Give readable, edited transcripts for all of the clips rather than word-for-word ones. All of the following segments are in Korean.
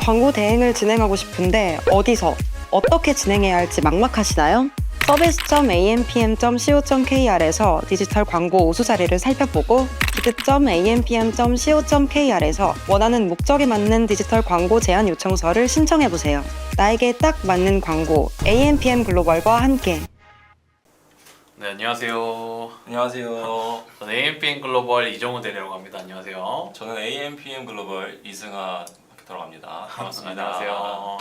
광고 대행을 진행하고 싶은데 어디서, 어떻게 진행해야 할지 막막하시나요? service.ampm.co.kr에서 디지털 광고 우수 사례를 살펴보고 bid.ampm.co.kr에서 원하는 목적에 맞는 디지털 광고 제안 요청서를 신청해보세요. 나에게 딱 맞는 광고, AMPM 글로벌과 함께. 네, 안녕하세요. 안녕하세요. 저는 AMPM 글로벌 이정우 대리라고 합니다. 안녕하세요. 저는 AMPM 글로벌 이승하 마케터라고 합니다. 반갑습니다. 안녕하세요.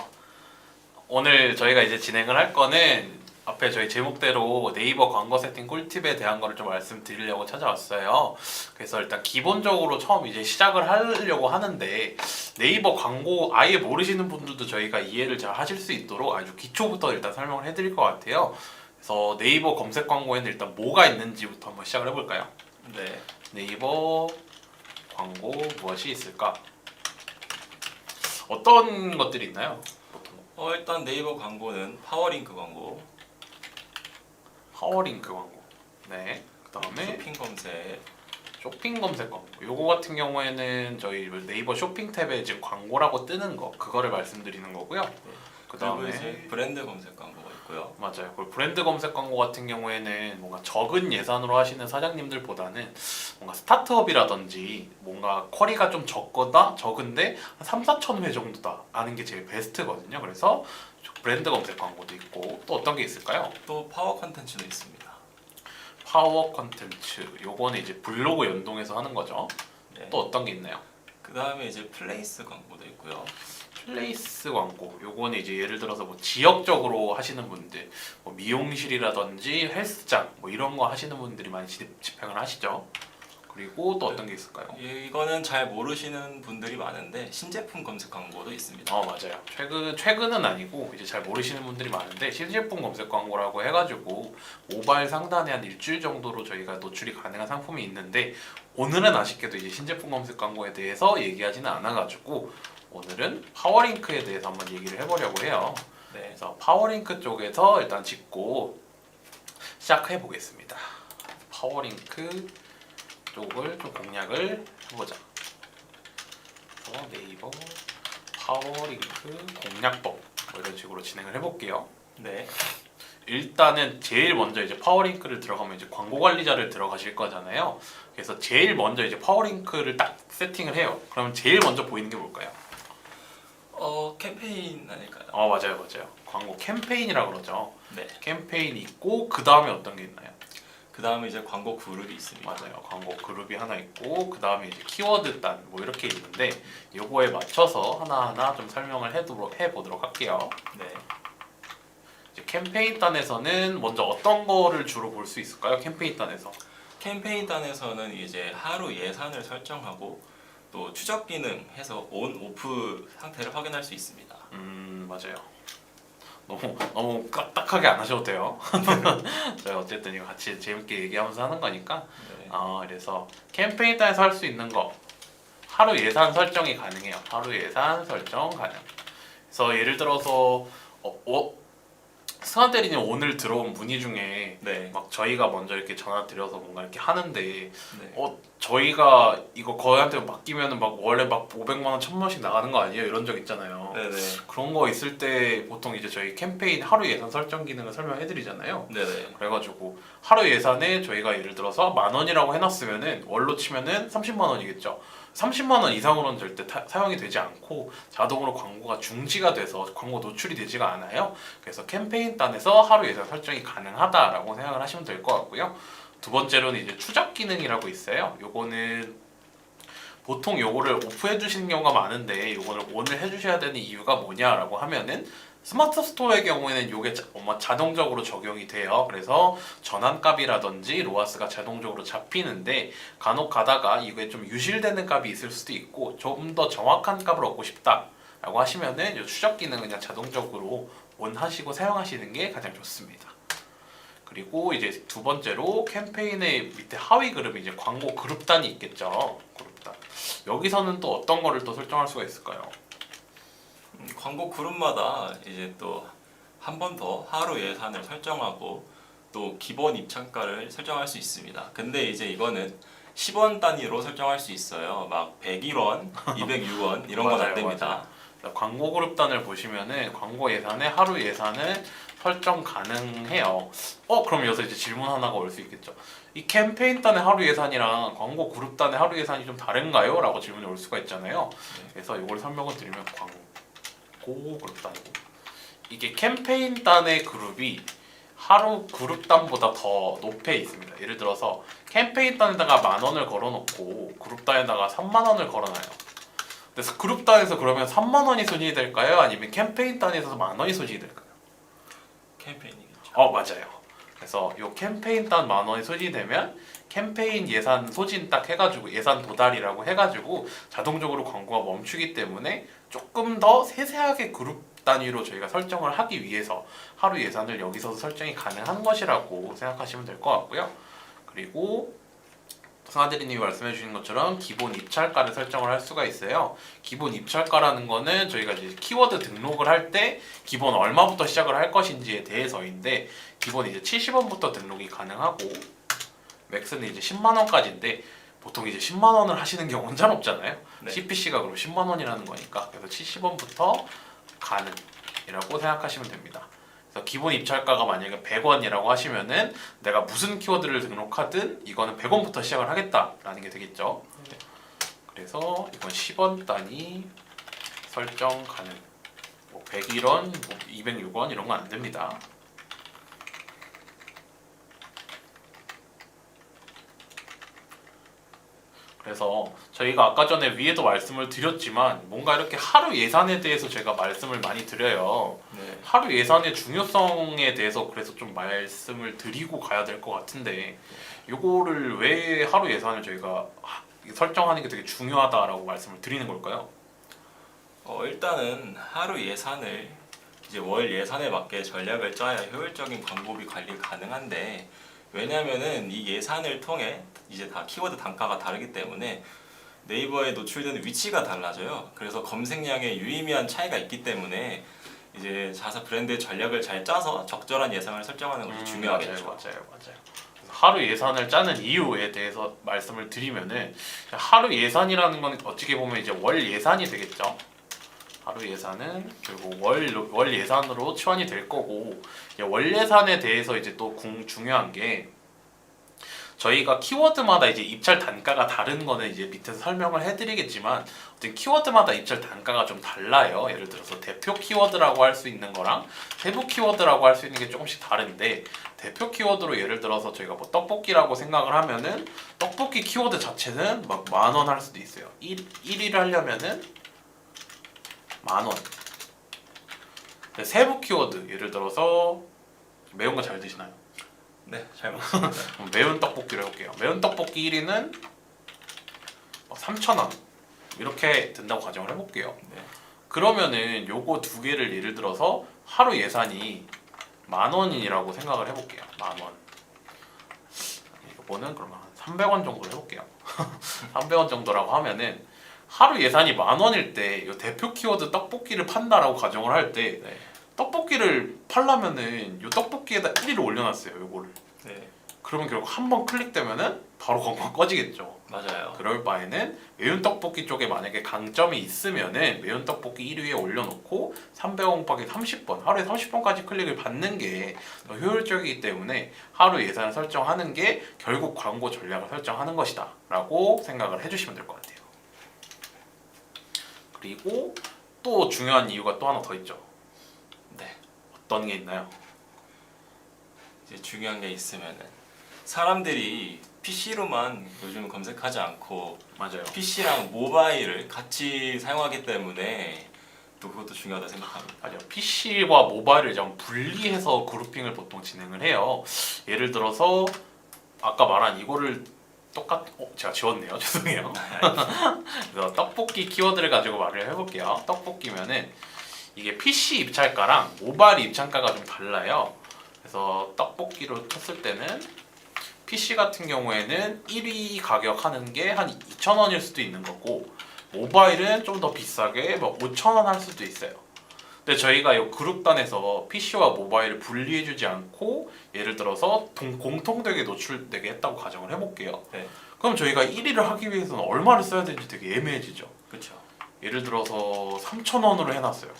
오늘 저희가 이제 진행을 할 거는 앞에 저희 제목대로 네이버 광고 세팅 꿀팁에 대한 거를 좀 말씀드리려고 찾아왔어요. 그래서 일단 기본적으로 처음 이제 시작을 하려고 하는데 네이버 광고 아예 모르시는 분들도 저희가 이해를 잘 하실 수 있도록 아주 기초부터 일단 설명을 해드릴 것 같아요. 그래서 네이버 검색 광고에는 일단 뭐가 있는지부터 한번 시작을 해볼까요? 네. 네이버 광고 무엇이 있을까? 어떤 것들이 있나요? 보통 일단 네이버 광고는 파워링크 광고, 파워링크 광고. 네. 그다음에 쇼핑 검색, 쇼핑 검색 광고. 요거 같은 경우에는 저희 네이버 쇼핑 탭에 지금 광고라고 뜨는 거 그거를 말씀드리는 거고요. 그리고 그다음에 이제 브랜드 검색 광고가 있고요. 맞아요. 그리고 브랜드 검색 광고 같은 경우에는 뭔가 적은 예산으로 하시는 사장님들보다는 뭔가 스타트업이라든지 뭔가 쿼리가 좀 적은데 한 3, 4천 회 정도다 하는 게 제일 베스트거든요. 그래서 브랜드 검색 광고도 있고 또 어떤 게 있을까요? 또 파워 컨텐츠도 있습니다. 파워 컨텐츠. 요거는 이제 블로그 연동해서 하는 거죠. 네. 또 어떤 게 있나요? 그 다음에 이제 플레이스 광고도 있고요. 플레이스 광고. 요거는 이제 예를 들어서 뭐 지역적으로 하시는 분들, 뭐 미용실이라든지 헬스장 뭐 이런 거 하시는 분들이 많이 집행을 하시죠. 그리고 또 어떤 게 있을까요? 이거는 잘 모르시는 분들이 많은데 신제품 검색 광고도 있습니다. 맞아요. 최근은 아니고 이제 잘 모르시는 분들이 많은데 신제품 검색 광고라고 해가지고 모바일 상단에 한 일주일 정도로 저희가 노출이 가능한 상품이 있는데 오늘은 아쉽게도 이제 신제품 검색 광고에 대해서 얘기하지는 않아가지고 오늘은 파워링크에 대해서 한번 얘기를 해보려고 해요. 네. 그래서 파워링크 쪽에서 일단 짚고 시작해 보겠습니다. 파워링크 쪽을 좀 공략을 해보자. 네이버 파워링크 공략법 뭐 이런 식으로 진행을 해볼게요. 네. 일단은 제일 먼저 이제 파워링크를 들어가면 이제 광고 관리자를 들어가실 거잖아요. 그래서 제일 먼저 이제 파워링크를 딱 세팅을 해요. 그러면 제일 먼저 보이는 게 뭘까요? 캠페인 아닐까요? 맞아요. 광고 캠페인이라고 그러죠. 네. 캠페인이 있고 그 다음에 어떤 게 있나요? 그 다음에 이제 광고 그룹이 있습니다. 맞아요. 광고 그룹이 하나 있고 그 다음에 이제 키워드 단 뭐 이렇게 있는데 요거에 맞춰서 하나하나 좀 설명을 해보도록 할게요. 네. 이제 캠페인 단에서는 먼저 어떤 거를 주로 볼 수 있을까요? 캠페인 단에서 캠페인 단에서는 이제 하루 예산을 설정하고 또 추적 기능 해서 온, 오프 상태를 확인할 수 있습니다. 맞아요. 너무 까딱하게 안 하셔도 돼요. 저희 어쨌든 이거 같이 재밌게 얘기하면서 하는 거니까. 네. 그래서 캠페인 단에서 할 수 있는 거 하루 예산 설정이 가능해요. 하루 예산 설정 가능. 그래서 예를 들어서 승환 대리님 오늘 들어온 문의 중에 네. 막 저희가 먼저 이렇게 전화 드려서 뭔가 이렇게 하는데 네. 저희가 이거 거기한테 맡기면은 막 원래 막 500만 원, 1000만 원씩 나가는 거 아니에요? 이런 적 있잖아요. 네네. 그런 거 있을 때 보통 이제 저희 캠페인 하루 예산 설정 기능을 설명해 드리잖아요. 네네. 그래가지고 하루 예산에 저희가 예를 들어서 10,000원이라고 해놨으면은 월로 치면은 30만 원이겠죠. 30만 원 이상으로는 절대 사용이 되지 않고 자동으로 광고가 중지가 돼서 광고 노출이 되지가 않아요. 그래서 캠페인 단에서 하루 예산 설정이 가능하다라고 생각을 하시면 될 것 같고요. 두 번째로는 이제 추적 기능이라고 있어요. 요거는 보통 요거를 오프해 주시는 경우가 많은데 요거를 ON을 해주셔야 되는 이유가 뭐냐라고 하면은 스마트 스토어의 경우에는 요게 자동적으로 적용이 돼요. 그래서 전환값이라든지 로아스가 자동적으로 잡히는데 간혹 가다가 이게 좀 유실되는 값이 있을 수도 있고 좀 더 정확한 값을 얻고 싶다라고 하시면은 요 추적 기능은 그냥 자동적으로 ON 하시고 사용하시는 게 가장 좋습니다. 그리고 이제 두 번째로 캠페인의 밑에 하위 그룹이 이제 광고 그룹단이 있겠죠. 그룹단. 여기서는 또 어떤 거를 또 설정할 수가 있을까요? 광고 그룹마다 이제 또 한 번 더 하루 예산을 설정하고 또 기본 입장가를 설정할 수 있습니다. 근데 이제 이거는 10원 단위로 설정할 수 있어요. 막 101원, 206원 이런 건 안 됩니다. 광고 그룹단을 보시면은 광고 예산에 하루 예산을 설정 가능해요. 그럼 여기서 이제 질문 하나가 올 수 있겠죠. 이 캠페인단의 하루 예산이랑 광고 그룹단의 하루 예산이 좀 다른가요? 라고 질문이 올 수가 있잖아요. 그래서 이걸 설명을 드리면 광고 그룹단이고, 이게 캠페인단의 그룹이 하루 그룹단보다 더 높게 있습니다. 예를 들어서 캠페인단에다가 10,000원을 걸어놓고 그룹단에다가 30,000원을 걸어놔요. 그래서 그룹단에서 그러면 30,000원이 손실이 될까요? 아니면 캠페인단에서 10,000원이 손실이 될까요? 캠페인이겠죠. 맞아요. 그래서 이 캠페인단 10,000원이 소진되면 캠페인 예산 소진 딱 해가지고 예산 도달이라고 해가지고 자동적으로 광고가 멈추기 때문에 조금 더 세세하게 그룹 단위로 저희가 설정을 하기 위해서 하루 예산을 여기서 설정이 가능한 것이라고 생각하시면 될 것 같고요. 그리고 승하대리님이 말씀해 주신 것처럼 기본 입찰가를 설정을 할 수가 있어요. 기본 입찰가라는 거는 저희가 이제 키워드 등록을 할 때 기본 얼마부터 시작을 할 것인지에 대해서인데, 기본 이제 70원부터 등록이 가능하고 맥스는 이제 10만 원까지인데, 보통 이제 10만 원을 하시는 경우는 잘 없잖아요. 네. CPC가 그럼 10만 원이라는 거니까, 그래서 70원부터 가능이라고 생각하시면 됩니다. 그래서 기본 입찰가가 만약에 100원이라고 하시면은 내가 무슨 키워드를 등록하든 이거는 100원부터 시작을 하겠다라는 게 되겠죠. 그래서 이건 10원 단위 설정 가능. 101원, 206원 이런 거 안 됩니다. 그래서 저희가 아까 전에 위에도 말씀을 드렸지만 뭔가 이렇게 하루 예산에 대해서 제가 말씀을 많이 드려요. 네. 하루 예산의 중요성에 대해서 그래서 좀 말씀을 드리고 가야 될 것 같은데, 요거를 왜 하루 예산을 저희가 설정하는 게 되게 중요하다라고 말씀을 드리는 걸까요? 일단은 하루 예산을 이제 월 예산에 맞게 전략을 짜야 효율적인 광고비 관리 가능한데, 왜냐면은 이 예산을 통해 이제 다 키워드 단가가 다르기 때문에 네이버에 노출되는 위치가 달라져요. 그래서 검색량에 유의미한 차이가 있기 때문에 이제 자사 브랜드의 전략을 잘 짜서 적절한 예산을 설정하는 것이 중요하겠죠. 맞아요. 하루 예산을 짜는 이유에 대해서 말씀을 드리면은, 하루 예산이라는 건 어떻게 보면 이제 월 예산이 되겠죠. 하루 예산은 결국 월 예산으로 치환이 될 거고, 월 예산에 대해서 이제 또 중요한 게, 저희가 키워드마다 이제 입찰 단가가 다른 거는 이제 밑에서 설명을 해드리겠지만, 어떤 키워드마다 입찰 단가가 좀 달라요. 예를 들어서 대표 키워드라고 할 수 있는 거랑 세부 키워드라고 할 수 있는 게 조금씩 다른데, 대표 키워드로 예를 들어서 저희가 뭐 떡볶이라고 생각을 하면은 떡볶이 키워드 자체는 막 10,000원 할 수도 있어요. 1위를 하려면은 10,000원. 세부 키워드 예를 들어서 매운 거 잘 드시나요? 네, 잘 먹습니다. 매운 떡볶이를 해볼게요. 매운 떡볶이 1위는 3,000원 이렇게 든다고 가정을 해볼게요. 네. 그러면은 요거 두 개를 예를 들어서 하루 예산이 10,000원이라고 생각을 해볼게요. 10,000원. 요거는 그러면 한 300원 정도로 해볼게요. 300원 정도라고 하면은 하루 예산이 10,000원일 때 요 대표 키워드 떡볶이를 판다라고 가정을 할 때, 네. 떡볶이를 팔려면은 요 떡볶이에다 1위를 올려놨어요. 요거를. 네. 그러면 결국 한 번 클릭되면은 바로 광고가 꺼지겠죠. 맞아요. 그럴 바에는 매운 떡볶이 쪽에 만약에 강점이 있으면은 매운 떡볶이 1위에 올려놓고 300원 곱하기 30번, 하루에 30번까지 클릭을 받는 게 더 효율적이기 때문에 하루 예산을 설정하는 게 결국 광고 전략을 설정하는 것이다 라고 생각을 해주시면 될 것 같아요. 그리고 또 중요한 이유가 또 하나 더 있죠. 네. 어떤 게 있나요? 이제 중요한 게 있으면은 사람들이 PC로만 요즘 검색하지 않고 맞아요. PC랑 모바일을 같이 사용하기 때문에 또 그것도 중요하다 생각합니다. 맞아요. PC와 모바일을 좀 분리해서 그룹핑을 보통 진행을 해요. 예를 들어서 아까 말한 이거를 제가 지웠네요. 죄송해요. 그래서 떡볶이 키워드를 가지고 말을 해볼게요. 떡볶이면은 이게 PC 입찰가랑 모바일 입찰가가 좀 달라요. 그래서 떡볶이로 쳤을 때는 PC 같은 경우에는 1위 가격 하는 게 한 2,000원일 수도 있는 거고, 모바일은 좀 더 비싸게 5,000원 할 수도 있어요. 근데 저희가 이 그룹단에서 PC와 모바일을 분리해주지 않고 예를 들어서 공통되게 노출되게 했다고 가정을 해볼게요. 네. 그럼 저희가 1위를 하기 위해서는 얼마를 써야 되는지 되게 애매해지죠. 그렇죠. 예를 들어서 3,000원으로 해놨어요.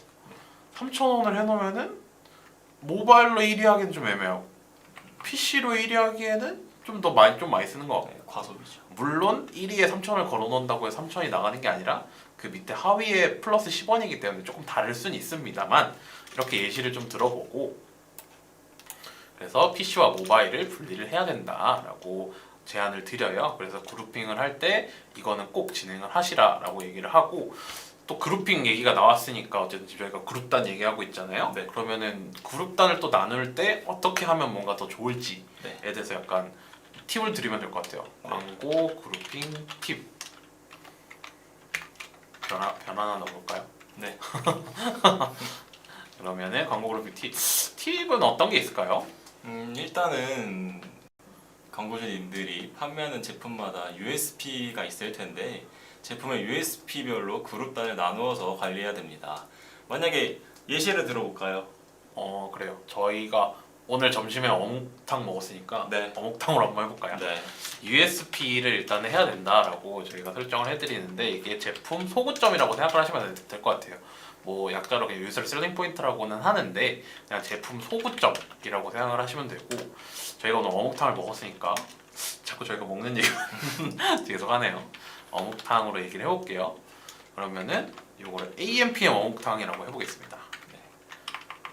3,000원을 해놓으면은 모바일로 1위 하기는 좀 애매하고 PC로 1위 하기에는 좀 많이 쓰는 것 같고 네, 과소비죠. 물론 1위에 3,000원을 걸어놓는다고 해서 3,000원이 나가는 게 아니라 그 밑에 하위에 플러스 10원이기 때문에 조금 다를 수는 있습니다만 이렇게 예시를 좀 들어보고 그래서 PC와 모바일을 분리를 해야 된다라고 제안을 드려요. 그래서 그룹핑을 할 때 이거는 꼭 진행을 하시라라고 얘기를 하고 또 그룹핑 얘기가 나왔으니까 어쨌든 지금 저희가 그룹단 얘기하고 있잖아요. 네. 그러면은 그룹단을 또 나눌 때 어떻게 하면 뭔가 더 좋을지에 네. 대해서 약간 팁을 드리면 될 것 같아요. 네. 광고 그룹핑 팁. 변 하나 넣어볼까요? 네. 그러면은 광고 그룹핑 팁은 어떤 게 있을까요? 일단은 광고주님들이 판매하는 제품마다 USP가 있을 텐데 제품의 USP별로 그룹단을 나누어서 관리해야 됩니다. 만약에 예시를 들어볼까요? 그래요. 저희가 오늘 점심에 어묵탕 먹었으니까 네. 어묵탕으로 한번 해볼까요? 네. USP를 일단 해야 된다라고 저희가 설정을 해드리는데 이게 제품 소구점이라고 생각을 하시면 될 것 같아요. 뭐 약자로 그냥 유니셀 셀링 포인트라고는 하는데 그냥 제품 소구점이라고 생각을 하시면 되고 저희가 오늘 어묵탕을 먹었으니까 자꾸 저희가 먹는 얘기만 계속 하네요. 어묵탕으로 얘기를 해볼게요. 그러면은 이거를 AMPM 어묵탕이라고 해보겠습니다.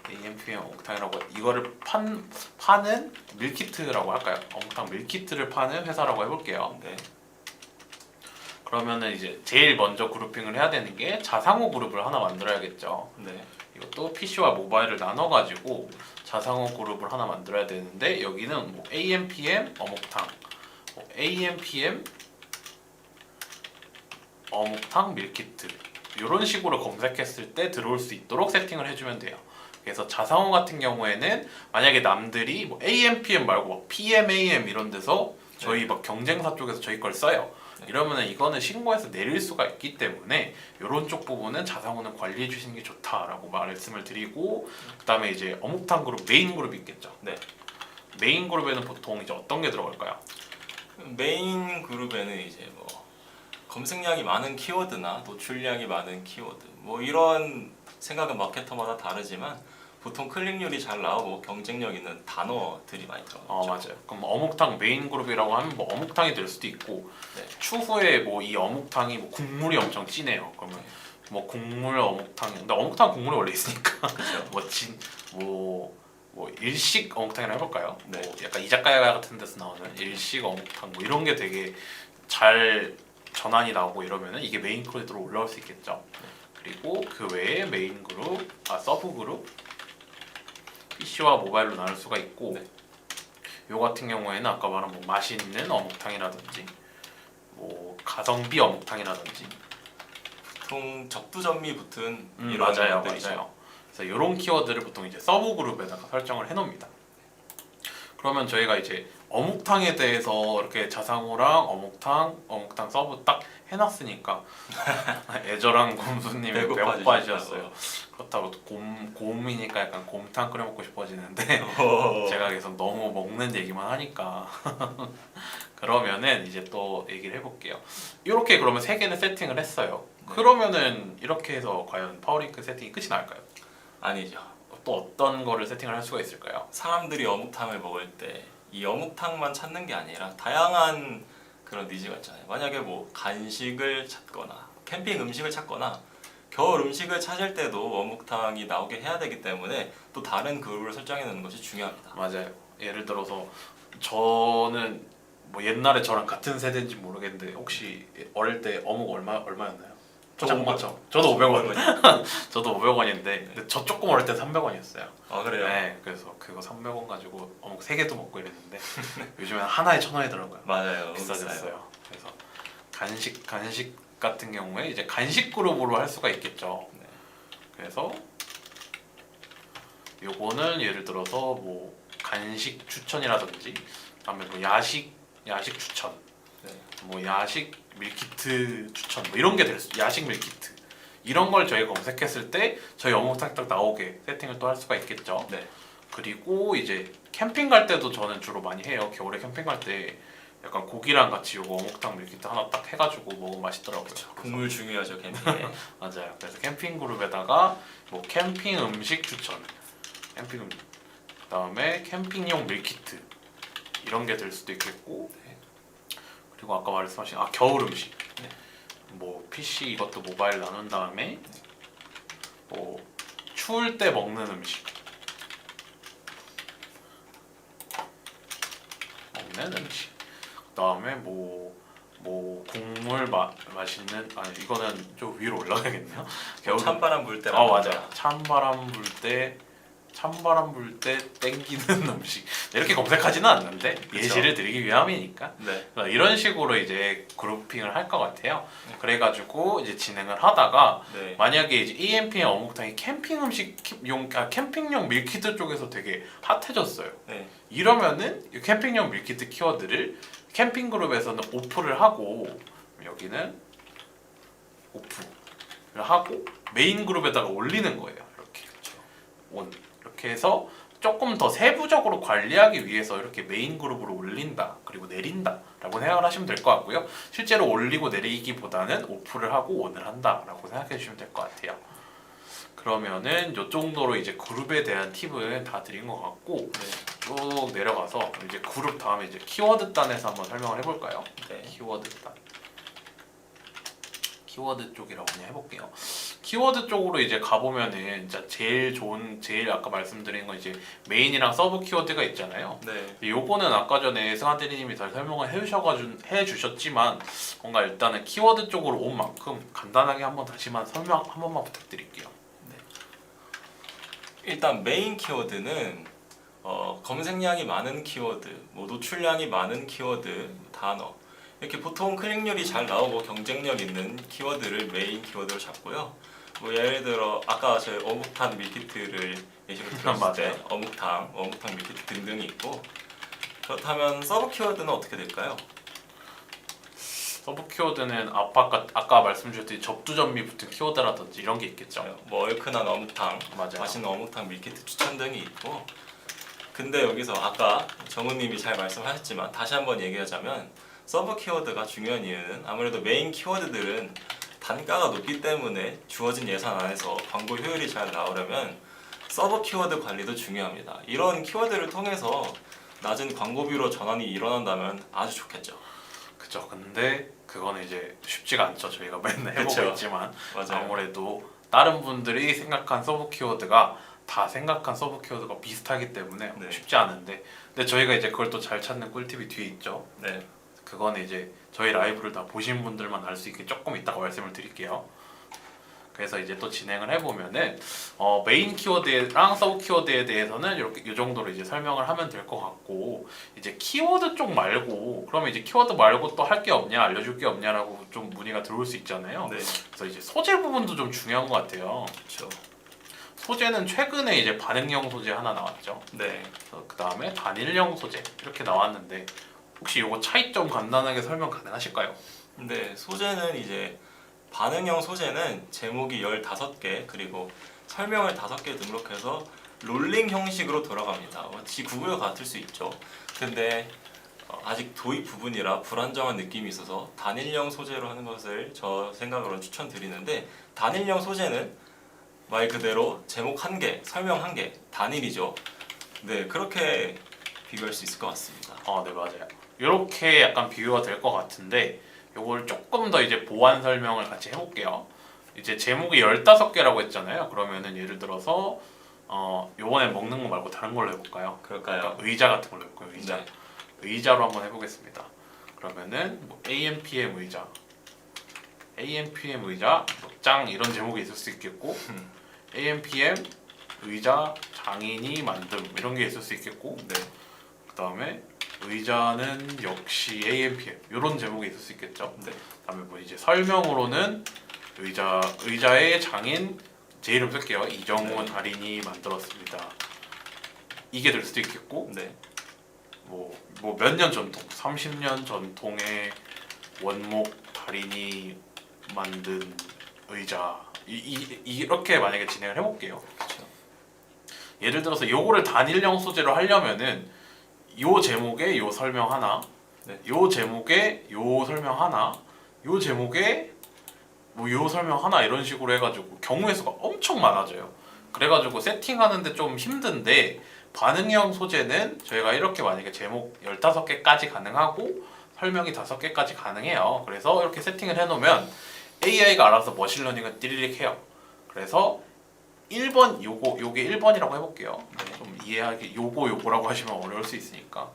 AMPM 어묵탕이라고 이거를 파는 밀키트라고 할까요? 어묵탕 밀키트를 파는 회사라고 해볼게요. 네. 그러면은 이제 제일 먼저 그룹핑을 해야 되는 게 자상호 그룹을 하나 만들어야겠죠. 네. 이것도 PC와 모바일을 나눠가지고 자상호 그룹을 하나 만들어야 되는데 여기는 뭐 AMPM 어묵탕, 뭐 AMPM 어묵탕 밀키트 이런 식으로 검색했을 때 들어올 수 있도록 세팅을 해주면 돼요. 그래서 자상호 같은 경우에는 만약에 남들이 뭐 AMPM 말고 막 PMAM 이런 데서 저희 막 경쟁사 쪽에서 저희 걸 써요. 이러면은 이거는 신고해서 내릴 수가 있기 때문에 이런 쪽 부분은 자상호는 관리해 주시는 게 좋다라고 말씀을 드리고 그다음에 이제 어묵탕 그룹 메인 그룹이 있겠죠. 네. 메인 그룹에는 보통 이제 어떤 게 들어갈까요? 메인 그룹에는 이제 뭐 검색량이 많은 키워드나 노출량이 많은 키워드 뭐 이런 생각은 마케터마다 다르지만 보통 클릭률이 잘 나오고 경쟁력 있는 단어들이 많이 들어가죠. 맞아요. 그럼 어묵탕 메인 그룹이라고 하면 뭐 어묵탕이 될 수도 있고 네. 추후에 뭐 이 어묵탕이 뭐 국물이 엄청 진해요. 그러면 뭐 국물 어묵탕 근데 어묵탕 국물이 원래 있으니까 그렇죠. 뭐 일식 어묵탕이라 해볼까요? 네. 뭐 약간 이자카야 같은 데서 나오는 일식 어묵탕 뭐 이런 게 되게 잘 전환이 나오고 이러면은 이게 메인 그룹으로 올라올 수 있겠죠. 그리고 그 외에 메인 그룹, 서브 그룹, PC와 모바일로 나눌 수가 있고 네. 요 같은 경우에는 아까 말한 뭐 맛있는 어묵탕이라든지 뭐 가성비 어묵탕이라든지 보통 적두전미 붙은 이런 맞아요. 것들이죠. 맞아요. 그래서 이런 키워드를 보통 이제 서브 그룹에다가 설정을 해놓습니다. 그러면 저희가 이제 어묵탕에 대해서 이렇게 자상호랑 어묵탕 서브 딱 해놨으니까 애절한 곰수님이 배고파지셨어요. 그렇다고 곰이니까 약간 곰탕 끓여 먹고 싶어지는데 제가 계속 너무 먹는 얘기만 하니까 그러면은 이제 또 얘기를 해볼게요. 이렇게 그러면 세 개는 세팅을 했어요. 네. 그러면은 이렇게 해서 과연 파워링크 세팅이 끝이 날까요? 아니죠. 또 어떤 거를 세팅을 할 수가 있을까요? 사람들이 어묵탕을 먹을 때 이 어묵탕만 찾는 게 아니라 다양한 그런 니즈가 있잖아요. 만약에 뭐 간식을 찾거나 캠핑 음식을 찾거나 겨울 음식을 찾을 때도 어묵탕이 나오게 해야 되기 때문에 또 다른 그룹을 설정해 놓는 것이 중요합니다. 맞아요. 예를 들어서 저는 뭐 옛날에 저랑 같은 세대인지 모르겠는데 혹시 어릴 때 어묵 얼마였나요? 포장 맞죠? 저도 500원. 저도 500원인데 근데 저 조금 어릴 때 300원이었어요. 아 그래요? 네, 그래서 그거 300원 가지고 어묵 3개도 먹고 이랬는데 요즘엔 하나에 1,000원이더라고요. 맞아요. 비싸졌어요. 그래서 간식 같은 경우에 이제 간식 그룹으로 할 수가 있겠죠. 네. 그래서 요거는 예를 들어서 뭐 간식 추천이라든지 그다음에 뭐 야식 추천, 네. 뭐 야식 밀키트 추천 뭐 이런 게 될 수 야식 밀키트 이런 걸 저희가 검색했을 때 저희 어묵탕 딱 나오게 세팅을 또 할 수가 있겠죠. 네. 그리고 이제 캠핑 갈 때도 저는 주로 많이 해요. 겨울에 캠핑 갈 때 약간 고기랑 같이 요거 어묵탕 밀키트 하나 딱 해가지고 먹으면 맛있더라고요. 그래서 국물 중요하죠 캠핑에. 맞아요. 그래서 캠핑 그룹에다가 뭐 캠핑 음식 추천, 캠핑 음식, 그다음에 캠핑용 밀키트 이런 게 될 수도 있겠고, 네. 그리고 아까 말씀하신 겨울 음식, 네. 뭐 PC 이것도 모바일 나눈 다음에 뭐 추울 때 먹는 음식, 그다음에 뭐 국물 맛있는 이거는 좀 위로 올라가겠네요. 겨울 찬바람 불 때. 맞아요. 찬바람 불 때 땡기는 음식 이렇게 검색하지는 않는데 예시를 드리기 위함이니까 네. 이런 식으로 이제 그룹핑을 할 것 같아요. 그래가지고 이제 진행을 하다가 네. 만약에 이제 EMP의 어묵탕이 캠핑 음식용 캠핑용 밀키트 쪽에서 되게 핫해졌어요. 네. 이러면은 이 캠핑용 밀키트 키워드를 캠핑 그룹에서는 오프를 하고 여기는 오프를 하고 메인 그룹에다가 올리는 거예요. 이렇게 이렇게 해서 조금 더 세부적으로 관리하기 위해서 이렇게 메인 그룹으로 올린다 그리고 내린다라고 생각을 하시면 될 것 같고요. 실제로 올리고 내리기보다는 오프를 하고 온을 한다라고 생각해 주시면 될 것 같아요. 그러면은 이 정도로 이제 그룹에 대한 팁은 다 드린 것 같고 네. 쭉 내려가서 이제 그룹 다음에 이제 키워드 단에서 한번 설명을 해볼까요? 네. 키워드 단. 키워드 쪽이라고 그냥 해볼게요. 키워드 쪽으로 이제 가보면은 진짜 제일 아까 말씀드린 건 이제 메인이랑 서브 키워드가 있잖아요. 네. 요거는 아까 전에 승환 대리님이 잘 설명을 해주셨지만 뭔가 일단은 키워드 쪽으로 온 만큼 간단하게 한번 다시만 설명 한 번만 부탁드릴게요. 일단 메인 키워드는 검색량이 많은 키워드, 뭐 노출량이 많은 키워드, 단어 이렇게 보통 클릭률이 잘 나오고 경쟁력 있는 키워드를 메인 키워드로 잡고요. 뭐 예를 들어 아까 제 어묵탕 밀키트를 예시로 들었을 때 어묵탕 밀키트 등등이 있고, 그렇다면 서브 키워드는 어떻게 될까요? 서브 키워드는 아까 말씀 주셨듯이 접두점미 붙은 키워드라든지 이런 게 있겠죠. 뭐 얼큰한 어묵탕, 맞아요. 맛있는 어묵탕 밀키트 추천 등이 있고, 근데 여기서 아까 정우님이 잘 말씀하셨지만 다시 한번 얘기하자면 서브 키워드가 중요한 이유는 아무래도 메인 키워드들은 단가가 높기 때문에 주어진 예산 안에서 광고 효율이 잘 나오려면 서브 키워드 관리도 중요합니다. 이런 키워드를 통해서 낮은 광고비로 전환이 일어난다면 아주 좋겠죠. 그죠. 근데 그거는 이제 쉽지가 않죠. 저희가 맨날 해보고 그쵸. 있지만 맞아요. 아무래도 다른 분들이 생각한 서브 키워드가 다 생각한 서브 키워드가 비슷하기 때문에 네. 쉽지 않은데, 근데 저희가 이제 그걸 또 잘 찾는 꿀팁이 뒤에 있죠. 네. 그거는 이제 저희 라이브를 다 보신 분들만 알 수 있게 조금 이따가 말씀을 드릴게요. 그래서 이제 또 진행을 해보면은 메인 키워드랑 서브 키워드에 대해서는 이렇게 이 정도로 이제 설명을 하면 될 것 같고, 이제 키워드 쪽 말고 그러면 이제 키워드 말고 또 할 게 없냐, 알려줄 게 없냐라고 좀 문의가 들어올 수 있잖아요. 네. 그래서 이제 소재 부분도 좀 중요한 것 같아요. 그렇죠. 소재는 최근에 이제 반응형 소재 하나 나왔죠. 네. 그 다음에 단일형 소재 이렇게 나왔는데 혹시 이거 차이점 간단하게 설명 가능하실까요? 근데 소재는 이제 반응형 소재는 제목이 15개 그리고 설명을 5개 등록해서 롤링 형식으로 돌아갑니다. 마치 구글과 같을 수 있죠. 근데 아직 도입 부분이라 불안정한 느낌이 있어서 단일형 소재로 하는 것을 저 생각으로 추천드리는데, 단일형 소재는 말 그대로 제목 1개, 설명 1개, 단일이죠. 네, 그렇게 비교할 수 있을 것 같습니다. 네 맞아요. 이렇게 약간 비교가 될 것 같은데 요걸 조금 더 이제 보완 설명을 같이 해볼게요. 이제 제목이 15개라고 했잖아요. 그러면은 예를 들어서 요번에 먹는 거 말고 다른 걸로 해볼까요? 그럴까요? 그러니까 의자 같은 걸로 해볼까요? 의자. 네. 의자로 한번 해보겠습니다. 그러면은 뭐 AMPM 의자, AMPM 의자 짱 이런 제목이 있을 수 있겠고 AMPM 의자 장인이 만듦 이런 게 있을 수 있겠고, 네. 그 다음에 의자는 역시 AMPM 이런 제목이 있을 수 있겠죠. 네. 그다음에 뭐 이제 설명으로는 의자의 장인 제 이름 쓸게요. 이정우 네. 달인이 만들었습니다. 이게 될 수도 있겠고, 네. 뭐 몇 년 전통, 30년 전통의 원목 달인이 만든 의자 이렇게 만약에 진행을 해볼게요. 그렇죠. 예를 들어서 요거를 단일형 소재로 하려면은 요 제목에 요 설명 하나, 네. 요 제목에 요 설명 하나, 요 제목에 뭐 요 설명 하나 이런 식으로 해가지고 경우의 수가 엄청 많아져요. 그래가지고 세팅하는데 좀 힘든데 반응형 소재는 저희가 이렇게 만약에 제목 15개까지 가능하고 설명이 5개까지 가능해요. 그래서 이렇게 세팅을 해놓으면 AI가 알아서 머신러닝을 띠리릭 해요. 그래서 1번 요게 1번이라고 해볼게요. 네. 좀 이해하기 요거라고 하시면 어려울 수 있으니까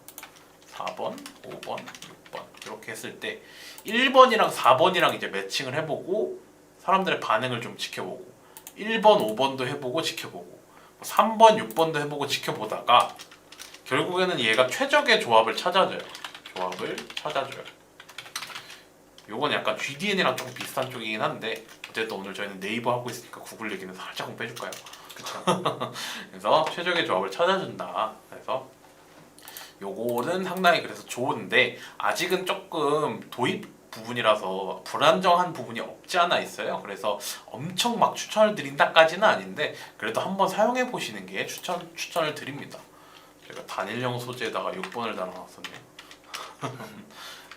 4번, 5번, 6번 이렇게 했을 때 1번이랑 4번이랑 이제 매칭을 해보고 사람들의 반응을 좀 지켜보고 1번, 5번도 해보고 지켜보고 3번, 6번도 해보고 지켜보다가 결국에는 얘가 최적의 조합을 찾아줘요. 요건 약간 GDN이랑 좀 비슷한 쪽이긴 한데 어쨌든 오늘 저희는 네이버 하고 있으니까 구글 얘기는 살짝 빼줄까요? 그쵸? 그래서 최적의 조합을 찾아준다. 그래서 요거는 상당히 그래서 좋은데 아직은 조금 도입 부분이라서 불안정한 부분이 없지 않아 있어요. 그래서 엄청 막 추천을 드린다까지는 아닌데 그래도 한번 사용해 보시는 게 추천을 드립니다. 제가 단일형 소재에다가 6번을 달아놨었네요.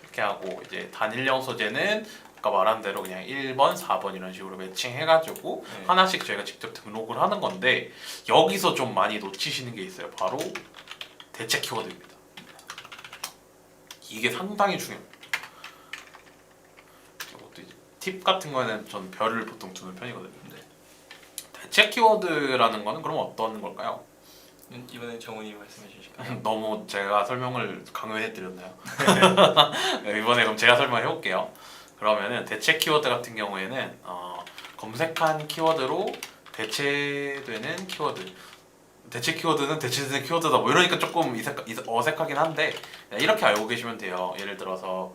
이렇게 하고 이제 단일형 소재는 아까 말한 대로 그냥 1번, 4번 이런 식으로 매칭해가지고 네. 하나씩 저희가 직접 등록을 하는 건데 여기서 좀 많이 놓치시는 게 있어요. 바로 대체 키워드입니다. 이게 상당히 중요합니다. 이것도 이제 팁 같은 거는 전 별을 보통 두는 편이거든요. 네. 대체 키워드라는 거는 그럼 어떤 걸까요? 이번엔 정훈이 말씀해 주실까요? 너무 제가 설명을 강요해 드렸나요? 이번에 그럼 제가 설명해 볼게요. 그러면은 대체 키워드 같은 경우에는 검색한 키워드로 대체되는 키워드. 대체 키워드는 대체되는 키워드다. 뭐 이러니까 조금 어색하긴 한데 이렇게 알고 계시면 돼요. 예를 들어서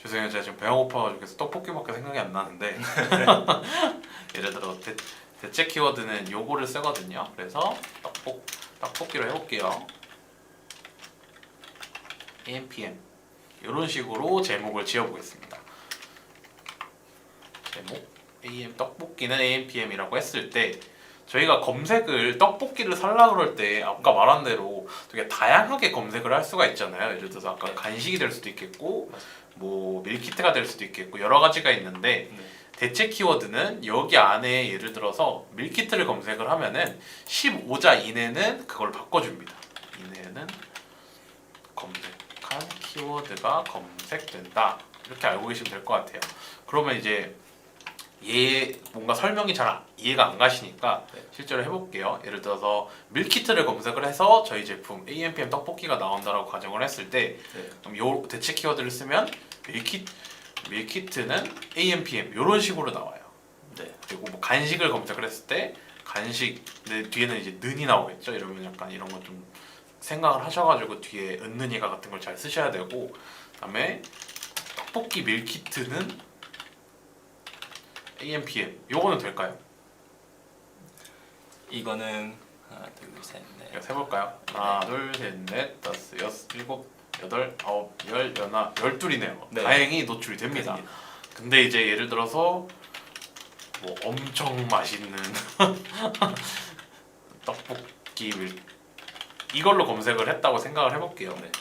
죄송해요, 제가 지금 배가 고파가지고 그래서 떡볶이밖에 생각이 안 나는데 예를 들어 대체 키워드는 요거를 쓰거든요. 그래서 떡볶이로 해볼게요. AMPM 이런 식으로 제목을 지어보겠습니다. 제목 떡볶이는 AMPM이라고 했을 때 저희가 검색을 떡볶이를 살라 그럴 때 아까 말한 대로 되게 다양하게 검색을 할 수가 있잖아요. 예를 들어서 아까 간식이 될 수도 있겠고 뭐 밀키트가 될 수도 있겠고 여러 가지가 있는데 네. 대체 키워드는 여기 안에 예를 들어서 밀키트를 검색을 하면은 15자 이내는 그걸 바꿔줍니다. 이내는 검색한 키워드가 검색된다. 이렇게 알고 계시면 될 것 같아요. 그러면 이제 뭔가 설명이 잘 이해가 안 가시니까 네. 실제로 해볼게요. 예를 들어서 밀키트를 검색을 해서 저희 제품 AMPM 떡볶이가 나온다라고 가정을 했을 때 네. 그럼 요 대체 키워드를 쓰면 밀키트는 AMPM 이런 식으로 나와요. 네. 그리고 뭐 간식을 검색을 했을 때 간식 뒤에는 이제 는이 나오겠죠. 이러면 약간 이런 거 좀 생각을 하셔가지고 뒤에 은는이가 같은 걸 잘 쓰셔야 되고 그다음에 떡볶이 밀키트는 AMPM 요거는 될까요? 이거는 하나, 둘, 셋, 넷. 이거 해볼까요? 하나, 둘, 셋, 넷, 다섯, 여섯, 일곱, 여덟, 아홉, 열, 열하, 12이네요. 네. 다행히 노출이 됩니다. 근데 이제 예를 들어서 뭐 엄청 맛있는 떡볶이 이걸로 검색을 했다고 생각을 해볼게요. 네.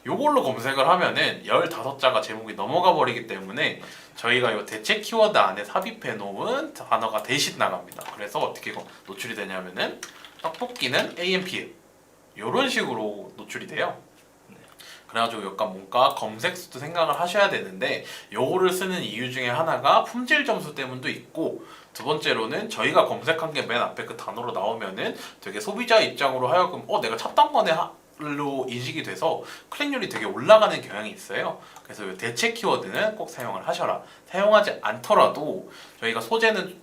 요걸로 검색을 하면은 15자가 제목이 넘어가 버리기 때문에 저희가 이 대체 키워드 안에 삽입해 놓은 단어가 대신 나갑니다. 그래서 어떻게 노출이 되냐면은 떡볶이는 AMPM 이런 식으로 노출이 돼요. 그래가지고 약간 뭔가 검색 수도 생각을 하셔야 되는데 요거를 쓰는 이유 중에 하나가 품질 점수 때문도 있고 두 번째로는 저희가 검색한 게 맨 앞에 그 단어로 나오면은 되게 소비자 입장으로 하여금 내가 찾던 거네 로 인식이 돼서 클릭률이 되게 올라가는 경향이 있어요. 그래서 이 대체 키워드는 꼭 사용을 하셔라. 사용하지 않더라도 저희가 소재는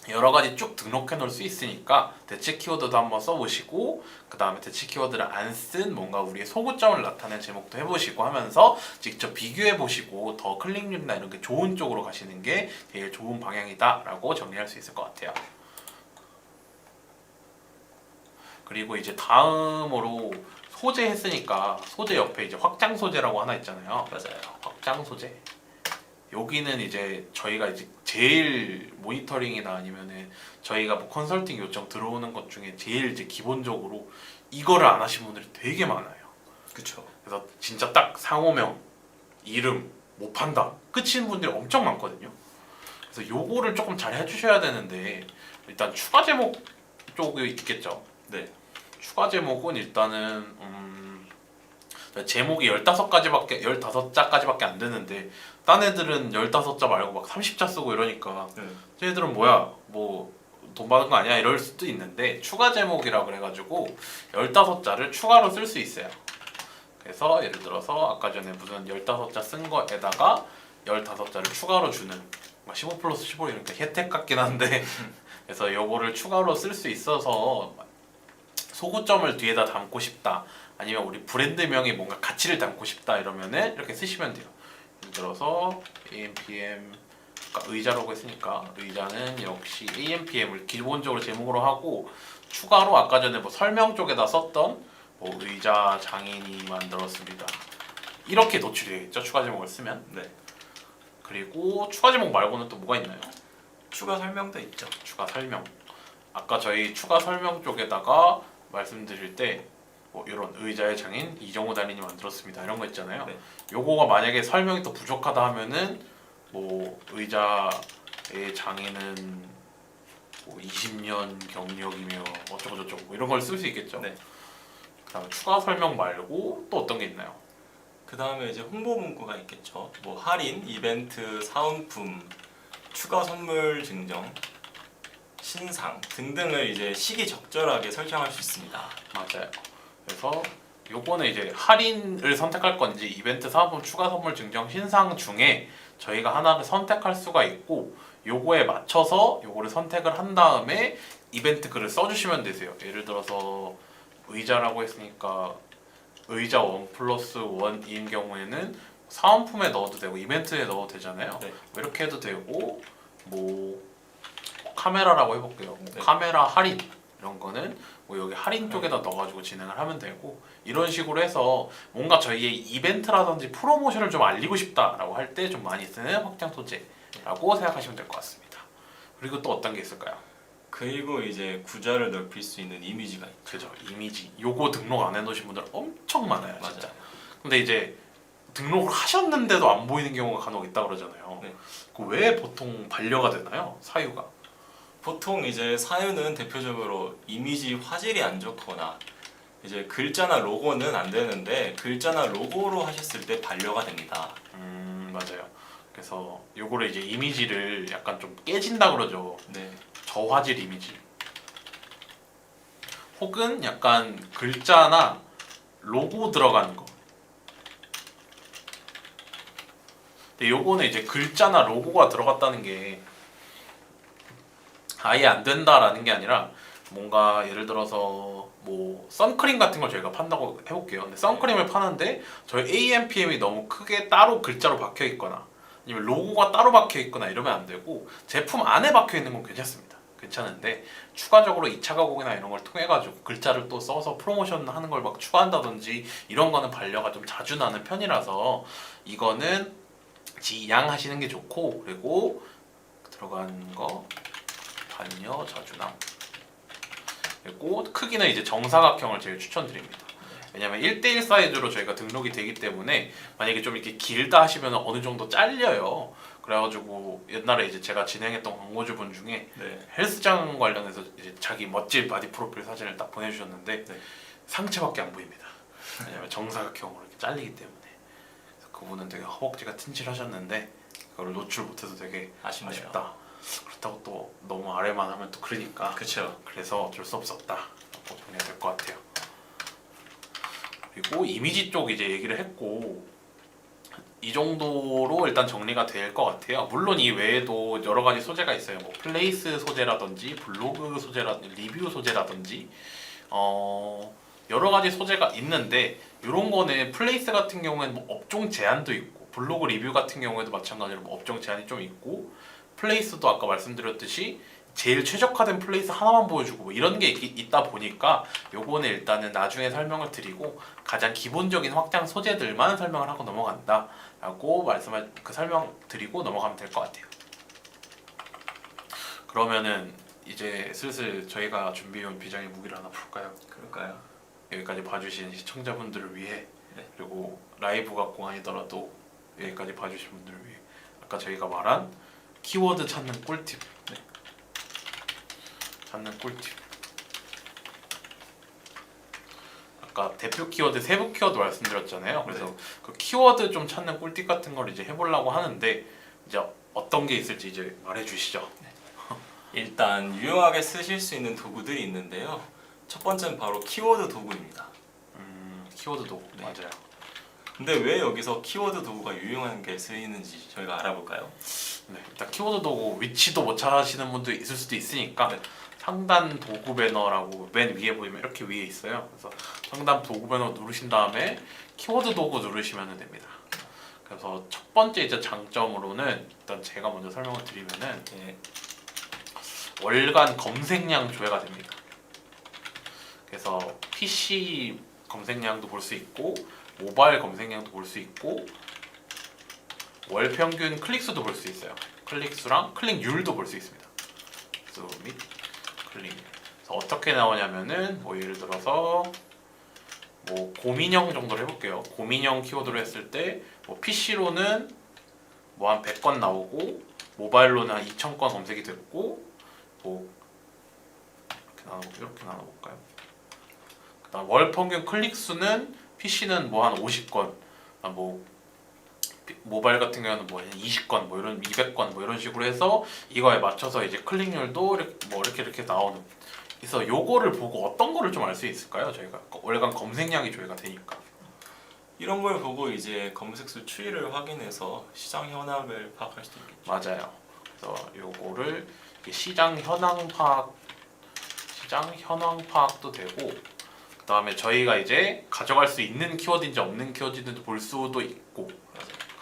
여러 가지 쭉 등록해 놓을 수 있으니까 대체 키워드도 한번 써보시고 그 다음에 대체 키워드를 안 쓴 뭔가 우리의 소구점을 나타낸 제목도 해보시고 하면서 직접 비교해 보시고 더 클릭률이나 이런 게 좋은 쪽으로 가시는 게 제일 좋은 방향이다 라고 정리할 수 있을 것 같아요. 그리고 이제 다음으로 소재 했으니까 소재 옆에 이제 확장 소재라고 하나 있잖아요. 맞아요. 확장 소재. 여기는 이제 저희가 이제 제일 모니터링이나 아니면은 저희가 뭐 컨설팅 요청 들어오는 것 중에 제일 이제 기본적으로 이거를 안 하신 분들이 되게 많아요. 그렇죠. 그래서 진짜 딱 상호명 이름 못 판다 끝인 분들이 엄청 많거든요. 그래서 요거를 조금 잘 해주셔야 되는데 일단 추가 제목 쪽이 있겠죠. 네. 추가 제목은 일단은 제목이 15자까지밖에 안 되는데 딴 애들은 15자 말고 막 30자 쓰고 이러니까 쟤네들은 뭐야 뭐 돈 받은 거 아니야 이럴 수도 있는데 추가 제목이라고 그래가지고 15자를 추가로 쓸 수 있어요. 그래서 예를 들어서 아까 전에 무슨 15자 쓴 거에다가 15자를 추가로 주는 15 플러스 15 이렇게 혜택 같긴 한데 그래서 요거를 추가로 쓸 수 있어서 소구점을 뒤에다 담고 싶다 아니면 우리 브랜드명에 뭔가 가치를 담고 싶다 이러면은 이렇게 쓰시면 돼요. 예를 들어서 AMPM 의자라고 했으니까 의자는 역시 AMPM을 기본적으로 제목으로 하고 추가로 아까 전에 뭐 설명 쪽에다 썼던 뭐 의자 장인이 만들었습니다 이렇게 노출이 되겠죠 추가 제목을 쓰면. 네. 그리고 추가 제목 말고는 또 뭐가 있나요? 추가 설명도 있죠. 추가 설명. 아까 저희 추가 설명 쪽에다가 말씀드릴 때 뭐 이런 의자의 장인 이정호 달인이 만들었습니다 이런 거 있잖아요. 네. 요거가 만약에 설명이 또 부족하다 하면은 뭐 의자의 장인은 뭐 20년 경력이며 어쩌고 저쩌고 뭐 이런 걸 쓸 수 있겠죠. 네. 그다음에 추가 설명 말고 또 어떤 게 있나요? 그 다음에 이제 홍보 문구가 있겠죠. 뭐 할인, 이벤트, 사은품, 추가 선물 증정, 신상 등등을 이제 시기적절하게 설정할 수 있습니다. 맞아요. 그래서 요거는 이제 할인을 선택할 건지 이벤트 사은품 추가 선물 증정 신상 중에 저희가 하나를 선택할 수가 있고 요거에 맞춰서 요거를 선택을 한 다음에 이벤트 글을 써주시면 되세요. 예를 들어서 의자라고 했으니까 의자 1+1인 경우에는 사은품에 넣어도 되고 이벤트에 넣어도 되잖아요. 네. 뭐 이렇게 해도 되고 뭐 카메라라고 해볼게요. 뭐 네. 카메라 할인 이런 거는 뭐 여기 할인 쪽에다 넣어가지고 진행을 하면 되고 이런 식으로 해서 뭔가 저희의 이벤트라든지 프로모션을 좀 알리고 싶다라고 할 때 좀 많이 쓰는 확장 소재라고 생각하시면 될 것 같습니다. 그리고 또 어떤 게 있을까요? 그리고 이제 구좌를 넓힐 수 있는 이미지가 있죠. 그죠, 이미지. 요거 등록 안 해놓으신 분들 엄청 많아요, 진짜. 근데 이제 등록을 하셨는데도 안 보이는 경우가 간혹 있다 그러잖아요. 네. 그 왜 보통 반려가 되나요? 사유가? 보통 이제 사유는 대표적으로 이미지 화질이 안 좋거나 이제 글자나 로고는 안 되는데 글자나 로고로 하셨을 때 반려가 됩니다. 맞아요. 그래서 요거를 이제 이미지를 약간 좀 깨진다 그러죠. 네. 저화질 이미지. 혹은 약간 글자나 로고 들어가는 거. 근데 요거는 이제 글자나 로고가 들어갔다는 게 아예 안 된다라는 게 아니라 뭔가 예를 들어서 뭐 선크림 같은 걸 저희가 판다고 해볼게요. 근데 선크림을 파는데 저희 AMPM이 너무 크게 따로 글자로 박혀 있거나 아니면 로고가 따로 박혀 있거나 이러면 안 되고 제품 안에 박혀 있는 건 괜찮습니다. 괜찮은데 추가적으로 2차 가공이나 이런 걸 통해 가지고 글자를 또 써서 프로모션 하는 걸 막 추가한다든지 이런 거는 반려가 좀 자주 나는 편이라서 이거는 지양하시는 게 좋고 그리고 들어간 거 반려 자주남 그리고 크기는 이제 정사각형을 제일 추천드립니다. 왜냐면 1대1 사이즈로 저희가 등록이 되기 때문에 만약에 좀 이렇게 길다 하시면 어느 정도 잘려요. 그래가지고 옛날에 이제 제가 진행했던 광고주분 중에 네. 헬스장 관련해서 이제 자기 멋진 바디 프로필 사진을 딱 보내주셨는데 네. 상체밖에 안 보입니다. 왜냐면 정사각형으로 이렇게 잘리기 때문에. 그래서 그분은 되게 허벅지가 튼실하셨는데 그걸 노출 못해서 되게 아쉽네요. 아쉽다. 그렇다고 또 너무 아래만 하면 또 그러니까 그렇죠. 그래서 어쩔 수 없었다 라고 보내야 될 것 같아요. 그리고 이미지 쪽 이제 얘기를 했고 이 정도로 일단 정리가 될 것 같아요. 물론 이 외에도 여러 가지 소재가 있어요. 뭐 플레이스 소재라든지 블로그 소재라든지 리뷰 소재라든지 여러 가지 소재가 있는데 이런 거는 플레이스 같은 경우에는 뭐 업종 제한도 있고 블로그 리뷰 같은 경우에도 마찬가지로 뭐 업종 제한이 좀 있고 플레이스도 아까 말씀드렸듯이 제일 최적화된 플레이스 하나만 보여주고 뭐 이런 게 있다 보니까 요거는 일단은 나중에 설명을 드리고 가장 기본적인 확장 소재들만 설명을 하고 넘어간다 라고 그 설명 드리고 넘어가면 될 것 같아요. 그러면은 이제 슬슬 저희가 준비해온 비장의 무기를 하나 풀까요? 그럴까요? 여기까지 봐주신 시청자분들을 위해 네. 그리고 라이브가 공안이더라도 여기까지 봐주신 분들을 위해 아까 저희가 말한 키워드 찾는 꿀팁. 네. 찾는 꿀팁. 아까 대표 키워드, 세부 키워드 말씀드렸잖아요. 그래서 그 키워드 좀 찾는 꿀팁 같은 걸 이제 해보려고 하는데 이제 어떤 게 있을지 이제 말해주시죠. 일단 유용하게 쓰실 수 있는 도구들이 있는데요. 첫 번째는 바로 키워드 도구입니다. 키워드 도구. 네. 맞아요. 근데 왜 여기서 키워드 도구가 유용한 게 쓰이는지 저희가 알아볼까요? 네, 일단 키워드 도구 위치도 못 찾으시는 분도 있을 수도 있으니까 네. 상단 도구 배너라고 맨 위에 보이면 이렇게 위에 있어요. 그래서 상단 도구 배너 누르신 다음에 키워드 도구 누르시면 됩니다. 그래서 첫 번째 이제 장점으로는 일단 제가 먼저 설명을 드리면은 예. 월간 검색량 조회가 됩니다. 그래서 PC 검색량도 볼 수 있고 모바일 검색량도 볼 수 있고 월 평균 클릭수도 볼 수 있어요. 클릭수랑 클릭률도 볼 수 있습니다. 수 및 클릭. 그래서 어떻게 나오냐면은 뭐 예를 들어서 뭐 고민형 정도로 해볼게요. 고민형 키워드로 했을 때 뭐 PC로는 뭐 한 100건 나오고 모바일로는 한 2000건 검색이 됐고 뭐 이렇게 나눠볼까요? 그다음 월 평균 클릭 수는 PC는 뭐 한 50건, 뭐 모바일 같은 경우는 뭐 20건, 뭐 이런 200건 뭐 이런 식으로 해서 이거에 맞춰서 이제 클릭률도 이렇게 나오는. 그래서 요거를 보고 어떤 거를 좀 알 수 있을까요? 저희가 월간 검색량이 조회가 되니까. 이런 걸 보고 이제 검색수 추이를 확인해서 시장 현황을 파악할 수도 있겠죠. 맞아요. 그래서 요거를 시장 현황 파악도 되고, 그다음에 저희가 이제 가져갈 수 있는 키워드인지 없는 키워드인지 볼 수도 있고,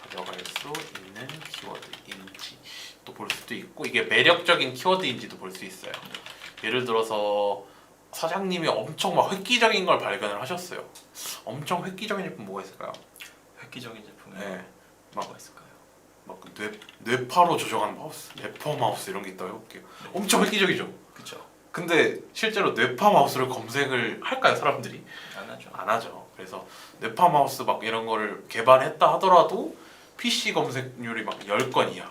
가져갈 수 있는 키워드인지 또 볼 수도 있고, 이게 매력적인 키워드인지도 볼 수 있어요. 예를 들어서 사장님이 엄청 막 획기적인 걸 발견을 하셨어요. 엄청 획기적인 제품 뭐가 있을까요? 획기적인 제품이 네, 뭐가 있을까요? 막 뇌파로 조정하는 마우스, 뇌파 마우스 이런 게 있다고 해볼게요. 엄청 획기적이죠. 그렇죠. 근데 실제로 뇌파 마우스를 검색을 할까요, 사람들이? 안 하죠. 안 하죠. 그래서 뇌파 마우스 막 이런 거를 개발했다 하더라도 PC 검색률이 막 10건 이하,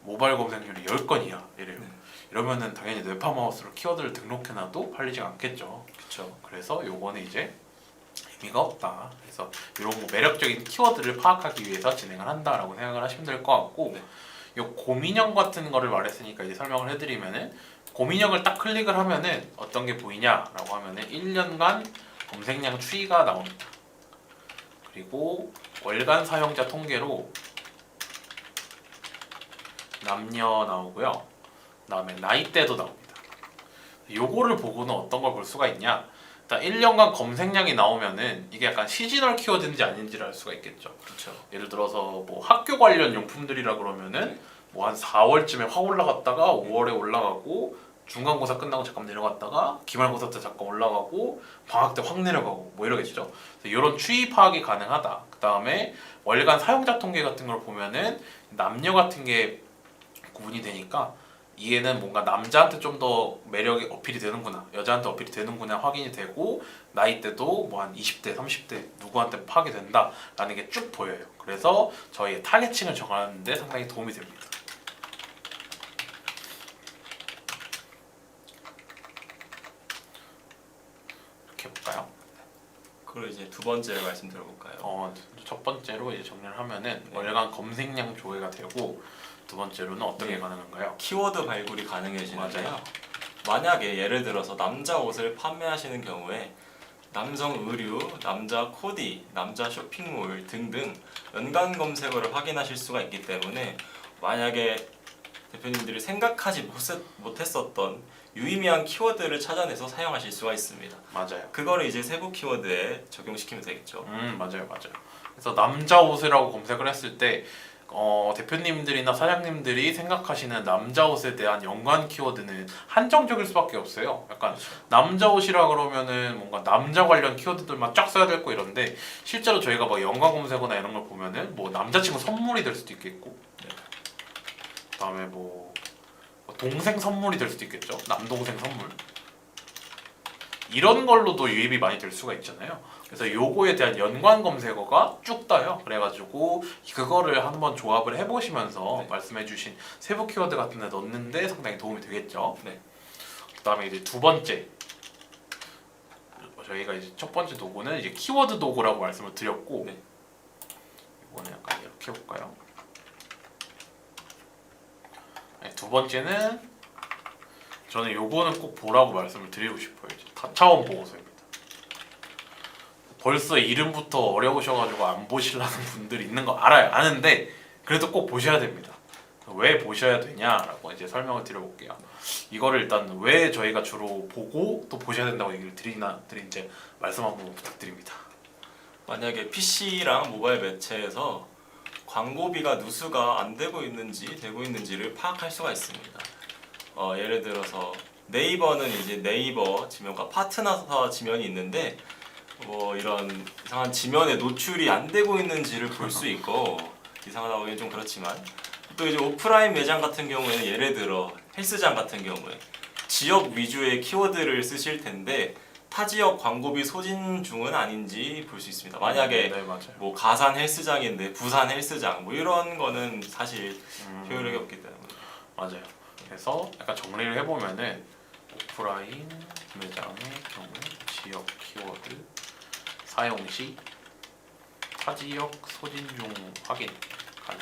모바일 검색률이 10건 이하 이래요. 네. 이러면은 당연히 뇌파 마우스로 키워드를 등록해놔도 팔리지 않겠죠. 그렇죠. 그래서 요거는 이제 의미가 없다. 그래서 이런 뭐 매력적인 키워드를 파악하기 위해서 진행을 한다라고 생각을 하시면 될 것 같고, 네. 요 고민형 같은 거를 말했으니까 이제 설명을 해드리면은 고민형을 딱 클릭을 하면은 어떤 게 보이냐라고 하면은 1년간 검색량 추이가 나옵니다. 그리고 월간 사용자 통계로 남녀 나오고요. 그다음에 나이대도 나옵니다. 요거를 보고는 어떤 걸 볼 수가 있냐? 일단 1년간 검색량이 나오면은 이게 약간 시즈널 키워드인지 아닌지를 알 수가 있겠죠. 그렇죠. 예를 들어서 뭐 학교 관련 용품들이라 그러면은 뭐 한 4월쯤에 확 올라갔다가 5월에 올라가고 중간고사 끝나고 잠깐 내려갔다가 기말고사 때 잠깐 올라가고 방학 때 확 내려가고 뭐 이러겠죠. 이런 추이 파악이 가능하다. 그 다음에 월간 사용자 통계 같은 걸 보면은 남녀 같은 게 구분이 되니까 얘는 뭔가 남자한테 좀 더 매력이 어필이 되는구나, 여자한테 어필이 되는구나 확인이 되고, 나이대도 뭐 한 20대, 30대 누구한테 파악이 된다라는 게 쭉 보여요. 그래서 저희의 타겟층을 정하는 데 상당히 도움이 됩니다. 이렇게 해볼까요? 그리고 이제 두 번째 말씀 들어볼까요? 첫 번째로 이제 정리를 하면은 네. 월간 검색량 조회가 되고, 두 번째로는 어떤 게 네. 가능한가요? 키워드 발굴이 가능해지는데요. 맞아요. 만약에 예를 들어서 남자 옷을 판매하시는 경우에 남성 의류, 남자 코디, 남자 쇼핑몰 등등 연관 검색어를 확인하실 수가 있기 때문에 만약에 대표님들이 생각하지 못했었던 유의미한 키워드를 찾아내서 사용하실 수가 있습니다. 맞아요. 그거를 이제 세부 키워드에 적용시키면 되겠죠. 맞아요. 그래서 남자 옷이라고 검색을 했을 때 대표님들이나 사장님들이 생각하시는 남자 옷에 대한 연관 키워드는 한정적일 수밖에 없어요. 약간 그렇죠. 남자 옷이라 그러면은 뭔가 남자 관련 키워드들만 쫙 써야 되고 이런데, 실제로 저희가 뭐 연관 검색어나 이런 걸 보면은 뭐 남자친구 선물이 될 수도 있겠고, 그다음에 뭐 동생 선물이 될 수도 있겠죠. 남동생 선물. 이런 걸로도 유입이 많이 될 수가 있잖아요. 그래서 요거에 대한 연관 검색어가 쭉 떠요. 그래가지고 그거를 한번 조합을 해보시면서 네. 말씀해주신 세부 키워드 같은 데 넣는데 상당히 도움이 되겠죠. 네. 그다음에 이제 두 번째, 저희가 이제 첫 번째 도구는 이제 키워드 도구라고 말씀을 드렸고, 네. 이거는 약간 이렇게 해볼까요? 네, 두 번째는 저는 요거는 꼭 보라고 말씀을 드리고 싶어요. 이제 다차원 보고서입니다. 벌써 이름부터 어려우셔가지고 안 보시려는 분들이 있는 거 알아요. 아는데 그래도 꼭 보셔야 됩니다. 왜 보셔야 되냐라고 이제 설명을 드려볼게요. 이거를 일단 왜 저희가 주로 보고 또 보셔야 된다고 얘기를 드린지 말씀 한번 부탁드립니다. 만약에 PC랑 모바일 매체에서 광고비가 누수가 안 되고 있는지 되고 있는지를 파악할 수가 있습니다. 예를 들어서 네이버는 이제 네이버 지면과 파트너사 지면이 있는데 뭐 이런 이상한 지면에 노출이 안 되고 있는지를 볼 수 있고, 이상하다고 하기엔 좀 그렇지만, 또 이제 오프라인 매장 같은 경우에는 예를 들어 헬스장 같은 경우에 지역 위주의 키워드를 쓰실 텐데 타 지역 광고비 소진 중은 아닌지 볼 수 있습니다. 만약에 네, 맞아요. 뭐 가산 헬스장인데 부산 헬스장 뭐 이런 거는 사실 효율이 없기 때문에. 맞아요. 그래서 약간 정리를 해보면은 오프라인 매장의 경우 지역 키워드 사용 시 타지역 소진 중 확인 가능,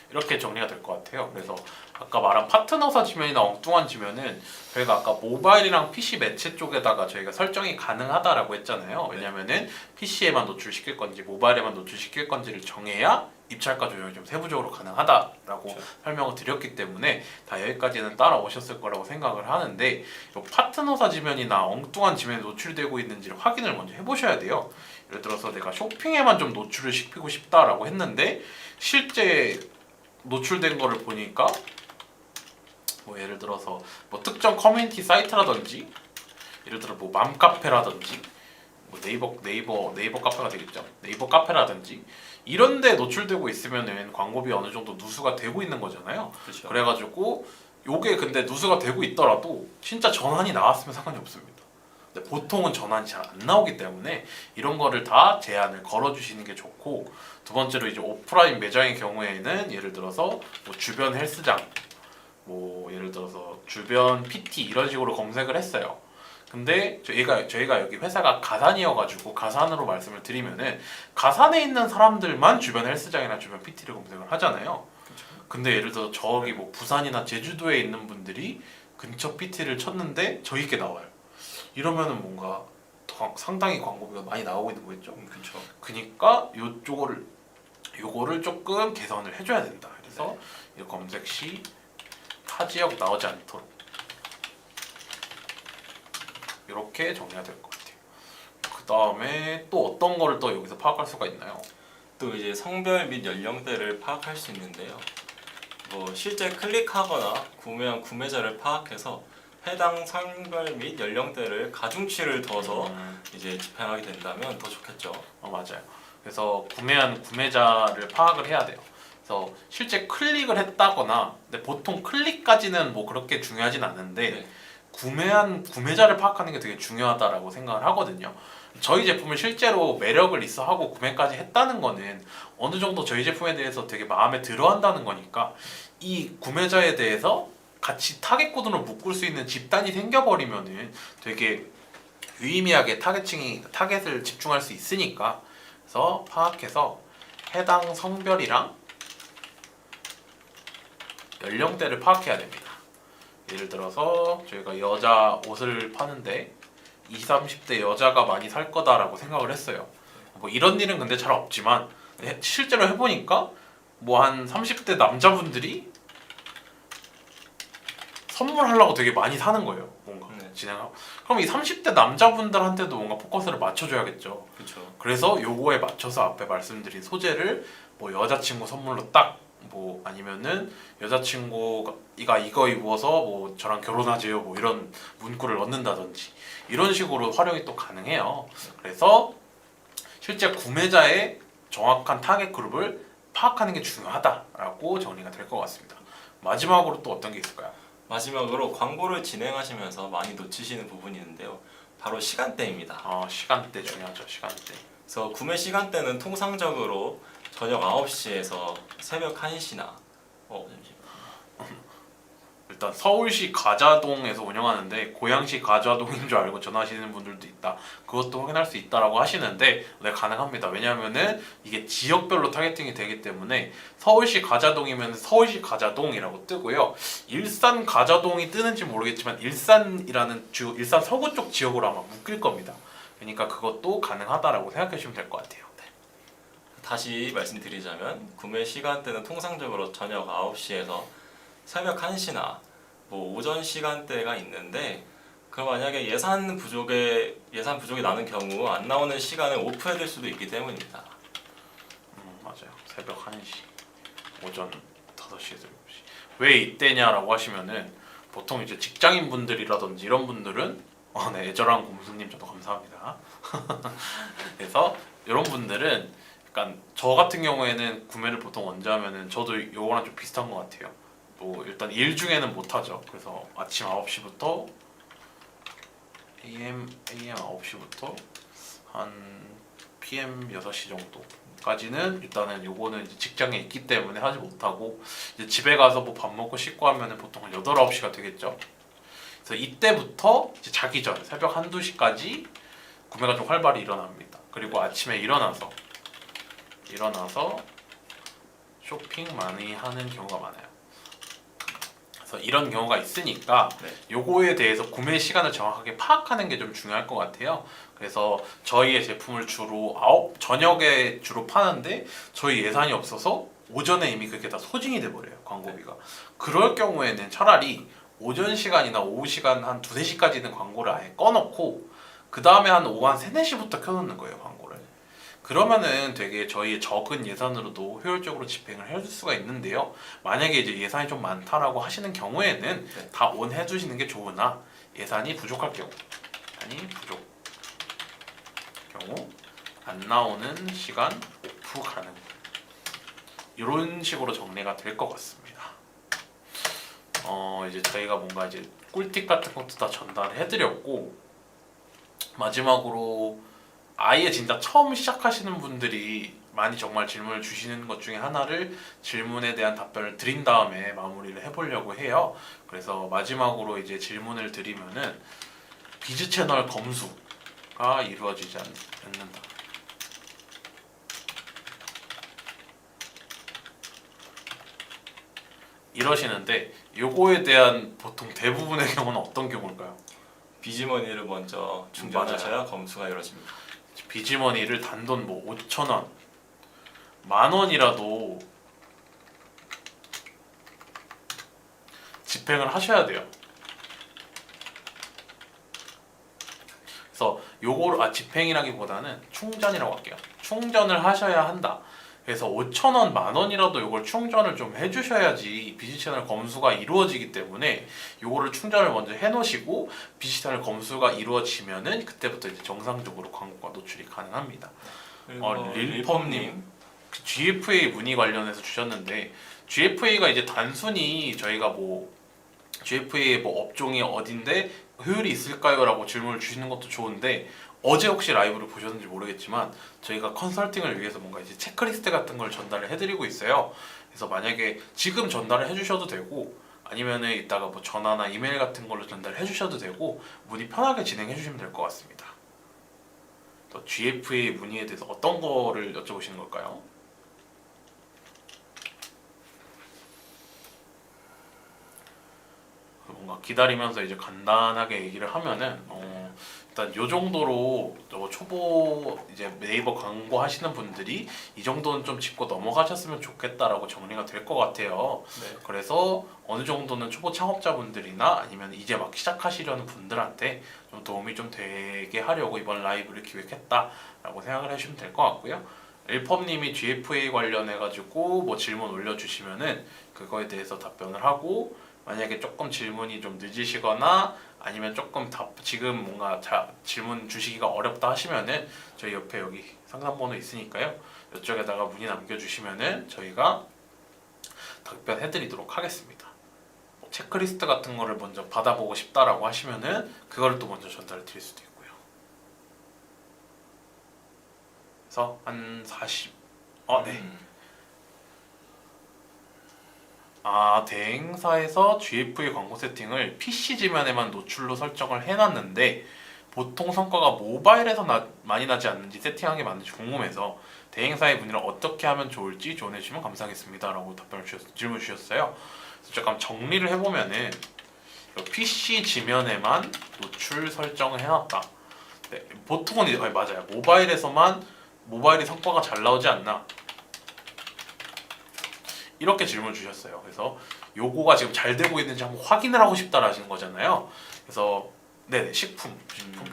이렇게 정리가 될 것 같아요. 그래서 아까 말한 파트너사 지면이나 엉뚱한 지면은 저희가 아까 모바일이랑 PC 매체 쪽에다가 저희가 설정이 가능하다라고 했잖아요. 왜냐면은 PC에만 노출시킬 건지 모바일에만 노출시킬 건지를 정해야 입찰가 조정이 좀 세부적으로 가능하다라고 그렇죠. 설명을 드렸기 때문에 다 여기까지는 따라오셨을 거라고 생각을 하는데, 이 파트너사 지면이나 엉뚱한 지면에 노출되고 있는지를 확인을 먼저 해보셔야 돼요. 예를 들어서 내가 쇼핑에만 좀 노출을 시키고 싶다라고 했는데 실제 노출된 거를 보니까 뭐 예를 들어서 뭐 특정 커뮤니티 사이트라든지, 예를 들어 뭐 맘카페라든지, 뭐 네이버 카페가 되겠죠. 네이버 카페라든지 이런 데 노출되고 있으면은 광고비 어느 정도 누수가 되고 있는 거잖아요. 그렇죠. 그래가지고 요게 근데 누수가 되고 있더라도 진짜 전환이 나왔으면 상관이 없습니다. 근데 보통은 전환이 잘 안 나오기 때문에 이런 거를 다 제한을 걸어주시는 게 좋고, 두 번째로 이제 오프라인 매장의 경우에는 예를 들어서 뭐 주변 헬스장, 뭐 예를 들어서 주변 PT 이런 식으로 검색을 했어요. 근데 저희가 여기 회사가 가산이어가지고 가산으로 말씀을 드리면은 가산에 있는 사람들만 주변 헬스장이나 주변 PT를 검색을 하잖아요. 근데 예를 들어 저기 뭐 부산이나 제주도에 있는 분들이 근처 PT를 쳤는데 저희께 나와요. 이러면은 뭔가 상당히 광고비가 많이 나오고 있는 거겠죠. 그렇죠. 그니까 요거를 조금 개선을 해줘야 된다. 그래서 이 검색 시 타 지역 나오지 않도록 이렇게 정리가 될 것 같아요. 그 다음에 또 어떤 거를 또 여기서 파악할 수가 있나요? 또 이제 성별 및 연령대를 파악할 수 있는데요. 뭐 실제 클릭하거나 구매한 구매자를 파악해서 해당 성별 및 연령대를 가중치를 둬서 이제 집행하게 된다면 더 좋겠죠. 맞아요. 그래서 구매한 구매자를 파악을 해야 돼요. 그래서 실제 클릭을 했다거나, 근데 보통 클릭까지는 뭐 그렇게 중요하진 않은데 네. 구매한 구매자를 파악하는 게 되게 중요하다라고 생각을 하거든요. 저희 제품을 실제로 매력을 있어 하고 구매까지 했다는 거는 어느 정도 저희 제품에 대해서 되게 마음에 들어 한다는 거니까, 이 구매자에 대해서 같이 타겟 코드로 묶을 수 있는 집단이 생겨버리면은 되게 유의미하게 타겟을 집중할 수 있으니까, 그래서 파악해서 해당 성별이랑 연령대를 파악해야 됩니다. 예를 들어서 저희가 여자 옷을 파는데 20, 30대 여자가 많이 살 거다라고 생각을 했어요. 뭐 이런 일은 근데 잘 없지만 실제로 해보니까 뭐 한 30대 남자분들이 선물하려고 되게 많이 사는 거예요. 뭔가 진행하고. 그럼 이 30대 남자분들한테도 뭔가 포커스를 맞춰줘야겠죠. 그렇죠. 그래서 요거에 맞춰서 앞에 말씀드린 소재를 뭐 여자친구 선물로 딱, 뭐 아니면은 여자친구가 이거 입어서 뭐 저랑 결혼하재요, 뭐 이런 문구를 넣는다든지 이런 식으로 활용이 또 가능해요. 그래서 실제 구매자의 정확한 타겟 그룹을 파악하는 게 중요하다라고 정리가 될 것 같습니다. 마지막으로 또 어떤 게 있을까요? 마지막으로 광고를 진행하시면서 많이 놓치시는 부분이 있는데요. 바로 시간대입니다. 시간대 중요하죠. 시간대. 그래서 구매 시간대는 통상적으로 저녁 9시에서 새벽 1시나 잠시만. 일단 서울시 가자동에서 운영하는데 고양시 가자동인 줄 알고 전화하시는 분들도 있다. 그것도 확인할 수 있다라고 하시는데 네, 가능합니다. 왜냐하면은 이게 지역별로 타겟팅이 되기 때문에 서울시 가자동이면 서울시 가자동이라고 뜨고요. 일산 가자동이 뜨는지 모르겠지만 일산이라는 일산 서구 쪽 지역으로 아마 묶일 겁니다. 그러니까 그것도 가능하다라고 생각해 주시면 될 것 같아요. 네. 다시 말씀드리자면 구매 시간대는 통상적으로 저녁 9시에서 새벽 1시나 오전 시간대가 있는데 그럼 만약에 예산 부족이 나는 경우 안 나오는 시간을 오프해둘 수도 있기 때문입니다. 맞아요. 새벽 1시, 오전 5시에서 7시. 왜 이때냐라고 하시면은 보통 이제 직장인 분들이라든지 이런 분들은 네, 애절한 곰수님 저도 감사합니다. 그래서 이런 분들은 약간 저 같은 경우에는 구매를 보통 언제 하면은 저도 요거랑 좀 비슷한 것 같아요. 일단 일 중에는 못 하죠. 그래서 아침 9시부터 AM 9시부터 한 PM 6시 정도까지는 일단은 요거는 이제 직장에 있기 때문에 하지 못하고 이제 집에 가서 뭐 밥 먹고 씻고 하면은 보통 한 8, 9시가 되겠죠. 그래서 이때부터 이제 자기 전 새벽 1, 2시까지 구매가 좀 활발히 일어납니다. 그리고 아침에 일어나서 쇼핑 많이 하는 경우가 많아요. 그래서 이런 경우가 있으니까 요거에 대해서 구매 시간을 정확하게 파악하는 게 좀 중요할 것 같아요. 그래서 저희의 제품을 저녁에 주로 파는데 저희 예산이 없어서 오전에 이미 그게 다 소진이 돼 버려요. 광고비가. 그럴 경우에는 차라리 오전 시간이나 오후 시간 한 2, 3시까지는 광고를 아예 꺼놓고 그 다음에 한 오후 한 3, 4시부터 켜놓는 거예요. 광고를. 그러면은 되게 저희의 적은 예산으로도 효율적으로 집행을 해줄 수가 있는데요. 만약에 이제 예산이 좀 많다라고 하시는 경우에는 다 온 해주시는 게 좋으나 예산이 부족할 경우 안 나오는 시간 오프 가능. 이런 식으로 정리가 될 것 같습니다. 이제 저희가 뭔가 이제 꿀팁 같은 것도 다 전달해드렸고 마지막으로 아예 진짜 처음 시작하시는 분들이 많이 정말 질문을 주시는 것 중에 하나를 질문에 대한 답변을 드린 다음에 마무리를 해보려고 해요. 그래서 마지막으로 이제 질문을 드리면은 비즈 채널 검수가 이루어지지 않는다. 이러시는데 요거에 대한 보통 대부분의 경우는 어떤 경우일까요? 비즈머니를 먼저 충전하셔야 검수가 이루어집니다. 비즈머니를 단돈 5,000원, 10,000원이라도 집행을 하셔야 돼요. 그래서 요거를 집행이라기보다는 충전이라고 할게요. 충전을 하셔야 한다. 그래서 5,000원, 10,000원이라도 요걸 충전을 좀 해주셔야지 비즈채널 검수가 이루어지기 때문에 요거를 충전을 먼저 해놓으시고 비즈채널 검수가 이루어지면은 그때부터 이제 정상적으로 광고가 노출이 가능합니다. 릴펌님 GFA 문의 관련해서 주셨는데 GFA가 이제 단순히 저희가 GFA의 업종이 어딘데 효율이 있을까요?라고 질문을 주시는 것도 좋은데 어제 혹시 라이브를 보셨는지 모르겠지만 저희가 컨설팅을 위해서 뭔가 이제 체크리스트 같은 걸 전달을 해드리고 있어요. 그래서 만약에 지금 전달을 해주셔도 되고 아니면은 이따가 전화나 이메일 같은 걸로 전달을 해주셔도 되고 문의 편하게 진행해 주시면 될 것 같습니다. 또 GFA 문의에 대해서 어떤 거를 여쭤보시는 걸까요? 뭔가 기다리면서 이제 간단하게 얘기를 하면은 일단 요 정도로 초보 이제 네이버 광고 하시는 분들이 이 정도는 좀 짚고 넘어가셨으면 좋겠다라고 정리가 될 것 같아요. 네. 그래서 어느 정도는 초보 창업자분들이나 아니면 이제 막 시작하시려는 분들한테 좀 도움이 좀 되게 하려고 이번 라이브를 기획했다라고 생각을 해주시면 될 것 같고요. 일펌님이 GFA 관련해가지고 질문 올려주시면은 그거에 대해서 답변을 하고 만약에 조금 질문이 좀 늦으시거나 아니면 조금 지금 뭔가 질문 주시기가 어렵다 하시면은 저희 옆에 여기 상담번호 있으니까요. 이쪽에다가 문의 남겨주시면은 저희가 답변해드리도록 하겠습니다. 체크리스트 같은 거를 먼저 받아보고 싶다라고 하시면은 그거를 또 먼저 전달해 드릴 수도 있고요. 그래서 한 40. 네. 대행사에서 GFA 광고 세팅을 PC 지면에만 노출로 설정을 해놨는데 보통 성과가 모바일에서 많이 나지 않는지 세팅한 게 맞는지 궁금해서 대행사의 문의를 어떻게 하면 좋을지 조언해 주시면 감사하겠습니다 라고 질문 주셨어요. 그래서 잠깐 정리를 해보면은 PC 지면에만 노출 설정을 해놨다. 네, 보통은 맞아요. 모바일이 성과가 잘 나오지 않나 이렇게 질문 주셨어요. 그래서 요거가 지금 잘 되고 있는지 한번 확인을 하고 싶다라는 거잖아요. 그래서 네, 식품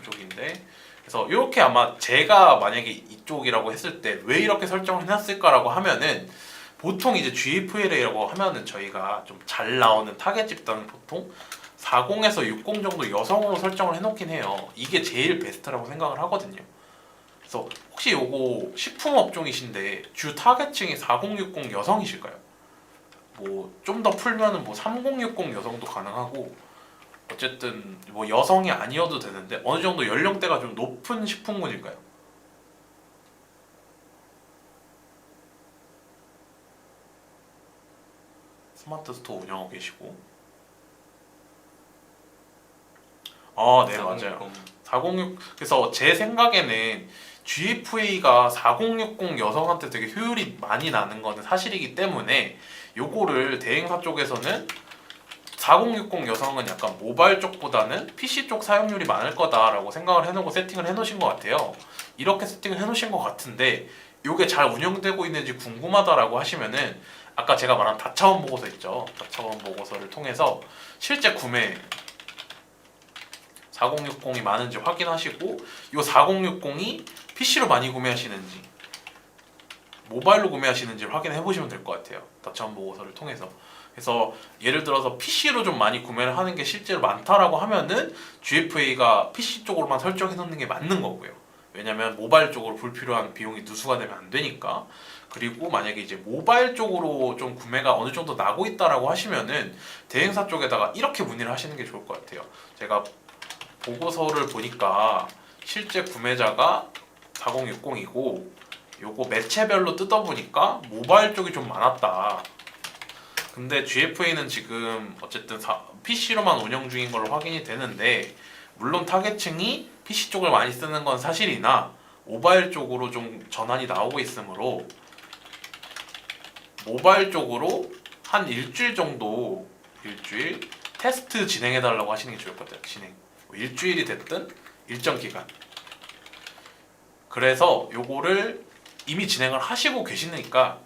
쪽인데 그래서 이렇게 아마 제가 만약에 이쪽이라고 했을 때 왜 이렇게 설정을 해놨을까라고 하면은 보통 이제 GFLA라고 하면은 저희가 좀 잘 나오는 타겟 집단은 보통 40에서 60 정도 여성으로 설정을 해놓긴 해요. 이게 제일 베스트라고 생각을 하거든요. 그래서 혹시 요거 식품 업종이신데 주 타겟층이 4060 여성이실까요? 뭐 좀 더 풀면은 뭐 3060 여성도 가능하고 어쨌든 뭐 여성이 아니어도 되는데 어느 정도 연령대가 좀 높은 식품군일까요? 스마트 스토어 운영하고 계시고 네 맞아요. 406 그래서 제 생각에는 GFA가 4060 여성한테 되게 효율이 많이 나는 거는 사실이기 때문에 요거를 대행사 쪽에서는 4060 여성은 약간 모바일 쪽보다는 PC 쪽 사용률이 많을 거다라고 생각을 해놓고 세팅을 해놓으신 것 같아요. 이렇게 세팅을 해놓으신 것 같은데 요게 잘 운영되고 있는지 궁금하다라고 하시면은 아까 제가 말한 다차원 보고서 있죠. 다차원 보고서를 통해서 실제 구매 4060이 많은지 확인하시고 이 4060이 PC로 많이 구매하시는지 모바일로 구매하시는지 확인해 보시면 될 것 같아요. 다차원 보고서를 통해서. 그래서 예를 들어서 PC로 좀 많이 구매를 하는 게 실제로 많다라고 하면은 GFA가 PC 쪽으로만 설정해 놓는 게 맞는 거고요. 왜냐면 모바일 쪽으로 불필요한 비용이 누수가 되면 안 되니까. 그리고 만약에 이제 모바일 쪽으로 좀 구매가 어느 정도 나고 있다라고 하시면은 대행사 쪽에다가 이렇게 문의를 하시는 게 좋을 것 같아요. 제가 보고서를 보니까 실제 구매자가 4060이고 요거 매체별로 뜯어보니까 모바일 쪽이 좀 많았다. 근데 GFA는 지금 어쨌든 PC로만 운영 중인 걸로 확인이 되는데 물론 타겟층이 PC 쪽을 많이 쓰는 건 사실이나 모바일 쪽으로 좀 전환이 나오고 있으므로 모바일 쪽으로 한 일주일 정도 테스트 진행해달라고 하시는 게 좋을 것 같아요. 뭐 일주일이 됐든 일정 기간. 그래서 요거를 이미 진행을 하시고 계시니까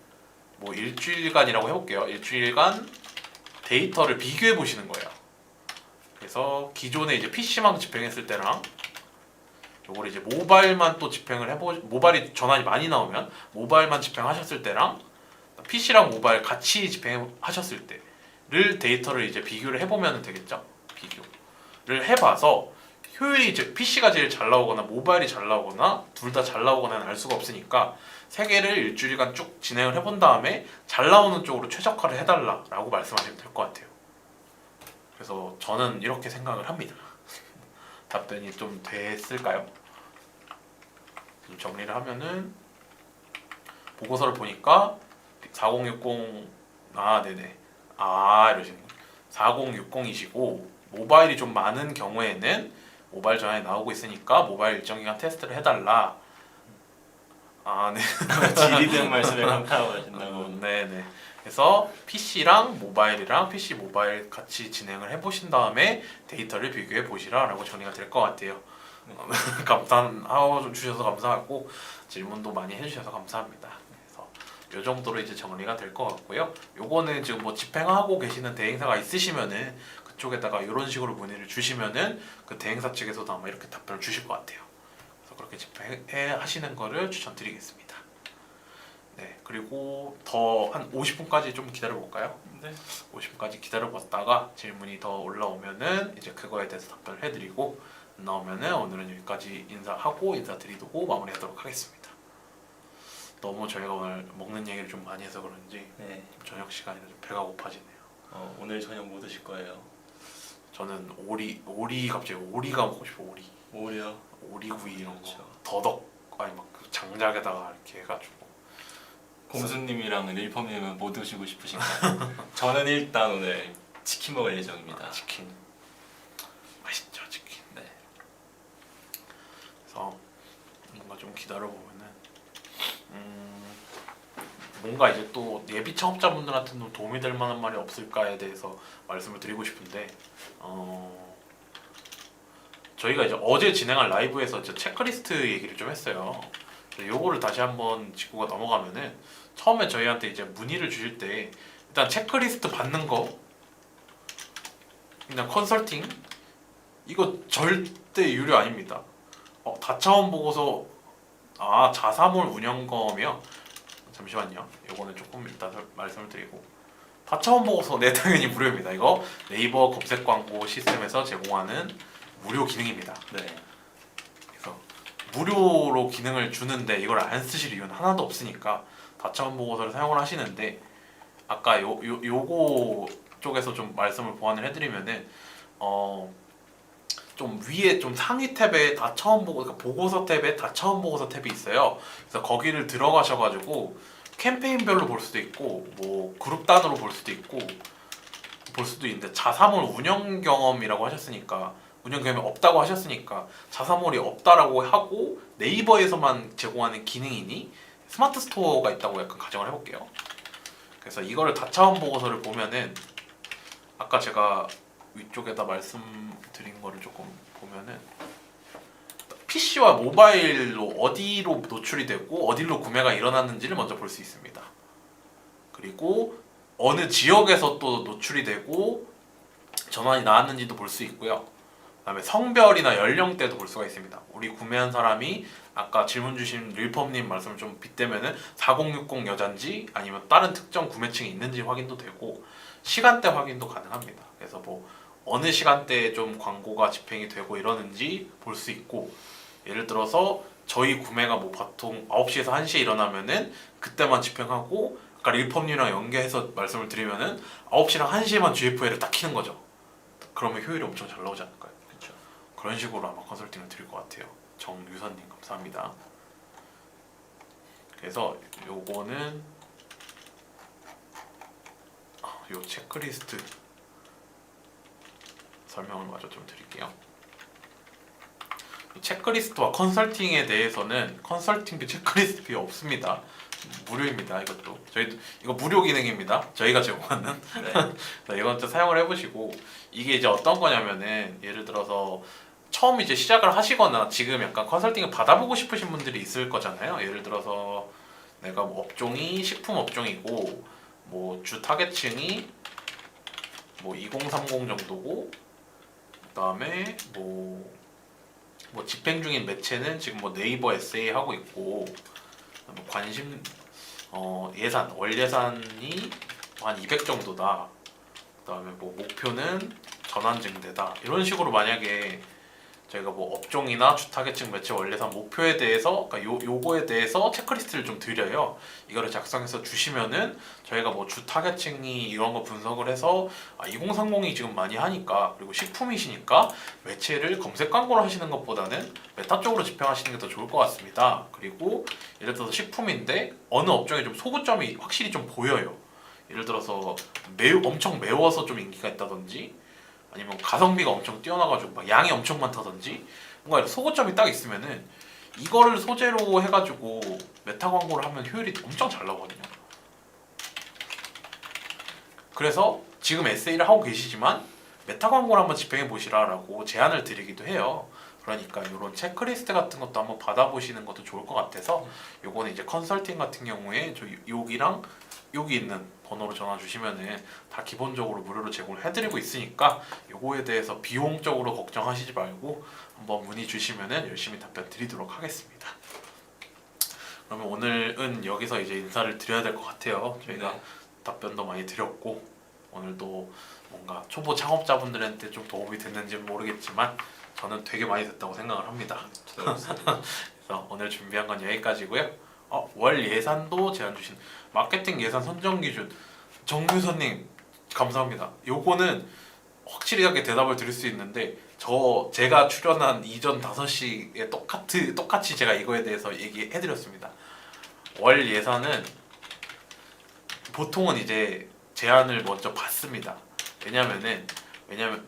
뭐 일주일간이라고 해볼게요. 일주일간 데이터를 비교해 보시는 거예요. 그래서 기존에 이제 PC만 집행했을 때랑 요거를 이제 모바일만 또 집행을 모바일이 전환이 많이 나오면 모바일만 집행하셨을 때랑 PC랑 모바일 같이 집행하셨을 때를 데이터를 이제 비교를 해보면 되겠죠. 비교를 해봐서 효율이 이제 PC가 제일 잘 나오거나 모바일이 잘 나오거나 둘 다 잘 나오거나는 알 수가 없으니까 세 개를 일주일간 쭉 진행을 해본 다음에 잘 나오는 쪽으로 최적화를 해달라라고 말씀하시면 될 것 같아요. 그래서 저는 이렇게 생각을 합니다. 답변이 좀 됐을까요? 좀 정리를 하면은 보고서를 보니까 4060 네네 이러시는 거예요. 4060이시고 모바일이 좀 많은 경우에는 모바일 전환이 나오고 있으니까 모바일 일정 기간 테스트를 해달라. 네. 질의된 말씀에 감사하고 하신다고. 네네. 그래서 PC랑 모바일이랑 PC 모바일 같이 진행을 해보신 다음에 데이터를 비교해 보시라라고 정리가 될 것 같아요. 감탄하고 좀 주셔서 감사하고 질문도 많이 해주셔서 감사합니다. 그래서 이 정도로 이제 정리가 될 것 같고요. 요거는 지금 뭐 집행하고 계시는 대행사가 있으시면은 그쪽에다가 이런 식으로 문의를 주시면은 그 대행사 측에서도 아마 이렇게 답변을 주실 것 같아요. 그래서 그렇게 집행해 하시는 거를 추천드리겠습니다. 네, 그리고 더 한 50분까지 좀 기다려 볼까요? 네. 50분까지 기다려 봤다가 질문이 더 올라오면은 이제 그거에 대해서 답변을 해드리고 안 나오면은 오늘은 여기까지 인사드리고 마무리하도록 하겠습니다. 너무 저희가 오늘 먹는 얘기를 좀 많이 해서 그런지 네. 저녁 시간이라 좀 배가 고파지네요. 오늘 저녁 뭐 드실 거예요? 저는 갑자기 오리가 먹고 싶어. 오리요? 오리구이 이런 거. 그렇죠. 더덕 아니 막 장작에다가 이렇게 해가지고 곰수님이랑 릴펌님은 뭐 드시고 싶으신가요? 저는 일단 오늘 치킨 먹을 예정입니다. 치킨 맛있죠 치킨. 네. 그래서 뭔가 좀 기다려 보면은 뭔가 이제 또 예비 창업자분들한테는 도움이 될 만한 말이 없을까에 대해서 말씀을 드리고 싶은데 저희가 이제 어제 진행한 라이브에서 이제 체크리스트 얘기를 좀 했어요. 요거를 다시 한번 짚고 넘어가면은 처음에 저희한테 이제 문의를 주실 때 일단 체크리스트 받는 거 그냥 컨설팅 이거 절대 유료 아닙니다. 다차원 보고서 자사몰 운영검이요. 잠시만요. 요거는 조금 이따 말씀을 드리고 다차원 보고서 네 당연히 무료입니다. 이거 네이버 검색 광고 시스템에서 제공하는 무료 기능입니다. 네. 그래서 무료로 기능을 주는데 이걸 안 쓰실 이유는 하나도 없으니까 다차원 보고서를 사용을 하시는데 아까 요거 쪽에서 좀 말씀을 보완을 해드리면은 좀 위에 좀 상위 탭에 다차원 그러니까 보고서 탭에 다차원 보고서 탭이 있어요. 그래서 거기를 들어가셔가지고 캠페인별로 볼 수도 있고 뭐 그룹 단으로 볼 수도 있고 볼 수도 있는데 자사몰 운영 경험이라고 하셨으니까 운영 경험이 없다고 하셨으니까 자사몰이 없다라고 하고 네이버에서만 제공하는 기능이니 스마트 스토어가 있다고 약간 가정을 해볼게요. 그래서 이거를 다차원 보고서를 보면은 아까 제가 위쪽에다 말씀드린 거를 조금 보면은 PC와 모바일로 어디로 노출이 되고 어디로 구매가 일어났는지를 먼저 볼 수 있습니다. 그리고 어느 지역에서 또 노출이 되고 전환이 나왔는지도 볼 수 있고요. 그다음에 성별이나 연령대도 볼 수가 있습니다. 우리 구매한 사람이 아까 질문 주신 릴펌님 말씀을 좀 빗대면은 4060 여잔지 아니면 다른 특정 구매층이 있는지 확인도 되고 시간대 확인도 가능합니다. 그래서 뭐 어느 시간대에 좀 광고가 집행이 되고 이러는지 볼 수 있고 예를 들어서 저희 구매가 뭐 보통 9시에서 1시에 일어나면은 그때만 집행하고 아까 릴펌님이랑 연계해서 말씀을 드리면은 9시랑 1시에만 GFL을 딱 키는 거죠. 그러면 효율이 엄청 잘 나오지 않을까요? 그렇죠. 그런 식으로 아마 컨설팅을 드릴 것 같아요. 정유선님 감사합니다. 그래서 요거는 요 체크리스트 설명을 마저 좀 드릴게요. 체크리스트와 컨설팅에 대해서는 컨설팅비 체크리스트비 없습니다. 무료입니다. 이것도 저희도 이거 무료 기능입니다. 저희가 제공하는. 네. 이건 좀 사용을 해보시고 이게 이제 어떤 거냐면은 예를 들어서 처음 이제 시작을 하시거나 지금 약간 컨설팅을 받아보고 싶으신 분들이 있을 거잖아요. 예를 들어서 내가 뭐 업종이 식품 업종이고 뭐 주 타겟층이 뭐 2030 정도고 그다음에 뭐 집행 중인 매체는 지금 뭐 네이버 에세이 하고 있고 관심 예산 월 예산이 한 200 정도다. 그다음에 뭐 목표는 전환 증대다. 이런 식으로 만약에 저희가 뭐 업종이나 주 타겟층 매체 월 예산 목표에 대해서 그러니까 요거에 대해서 체크리스트를 좀 드려요. 이거를 작성해서 주시면은 저희가 뭐 주 타겟층이 이런 거 분석을 해서 2030이 지금 많이 하니까 그리고 식품이시니까 매체를 검색 광고를 하시는 것보다는 메타 쪽으로 집행하시는 게 더 좋을 것 같습니다. 그리고 예를 들어서 식품인데 어느 업종에 좀 소구점이 확실히 좀 보여요. 예를 들어서 엄청 매워서 좀 인기가 있다든지 아니면 가성비가 엄청 뛰어나가지고 막 양이 엄청 많다든지 뭔가 소고점이 딱 있으면은 이거를 소재로 해가지고 메타 광고를 하면 효율이 엄청 잘 나오거든요. 그래서 지금 에세이를 하고 계시지만 메타 광고를 한번 집행해 보시라라고 제안을 드리기도 해요. 그러니까 이런 체크리스트 같은 것도 한번 받아보시는 것도 좋을 것 같아서 요거는 이제 컨설팅 같은 경우에 저 여기랑 여기 있는 번호로 전화 주시면은 다 기본적으로 무료로 제공을 해드리고 있으니까 요거에 대해서 비용적으로 걱정하시지 말고 한번 문의 주시면은 열심히 답변 드리도록 하겠습니다. 그러면 오늘은 여기서 이제 인사를 드려야 될 것 같아요. 저희가 네. 답변도 많이 드렸고 오늘도 뭔가 초보 창업자분들한테 좀 도움이 됐는지는 모르겠지만 저는 되게 많이 됐다고 생각을 합니다. 그래서 오늘 준비한 건 여기까지고요. 월 예산도 제안 주신 마케팅 예산 선정 기준 정유선님 감사합니다. 요거는 확실하게 대답을 드릴 수 있는데 제가 출연한 이전 5시에 똑같이 제가 이거에 대해서 얘기해드렸습니다. 월 예산은 보통은 이제 제안을 먼저 받습니다. 왜냐면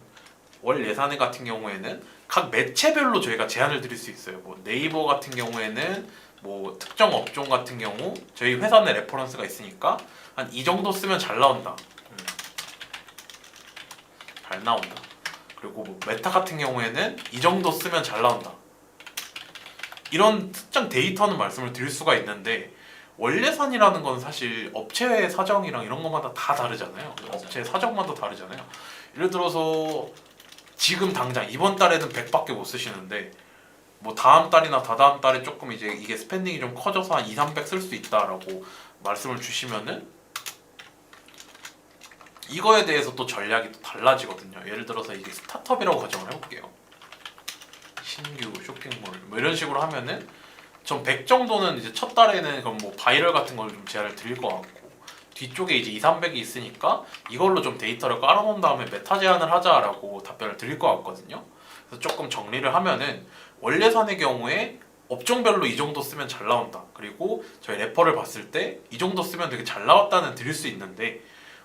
월 예산 같은 경우에는 각 매체별로 저희가 제안을 드릴 수 있어요. 뭐 네이버 같은 경우에는 뭐 특정 업종 같은 경우 저희 회사 내 레퍼런스가 있으니까 한 이 정도 쓰면 잘 나온다. 잘 나온다. 그리고 뭐 메타 같은 경우에는 이 정도 쓰면 잘 나온다. 이런 특정 데이터는 말씀을 드릴 수가 있는데 월 예산이라는 건 사실 업체 사정이랑 이런 것마다 다 다르잖아요. 업체 사정마다 다르잖아요. 예를 들어서 지금 당장 이번 달에는 100밖에 못 쓰시는데 뭐 다음 달이나 다다음 달에 조금 이제 이게 스pen딩이 좀 커져서 한 2, 300 쓸 수 있다라고 말씀을 주시면은 이거에 대해서 또 전략이 또 달라지거든요. 예를 들어서 이게 스타트업이라고 가정을 해볼게요. 신규 쇼핑몰 뭐 이런 식으로 하면은 전 100 정도는 이제 첫 달에는 그럼 뭐 바이럴 같은 걸 좀 제안을 드릴 것 같고 뒤쪽에 이제 2, 300이 있으니까 이걸로 좀 데이터를 깔아놓은 다음에 메타 제안을 하자라고 답변을 드릴 것 같거든요. 그래서 조금 정리를 하면은 월 예산의 경우에 업종별로 이 정도 쓰면 잘 나온다. 그리고 저희 래퍼를 봤을 때 이 정도 쓰면 되게 잘 나왔다는 드릴 수 있는데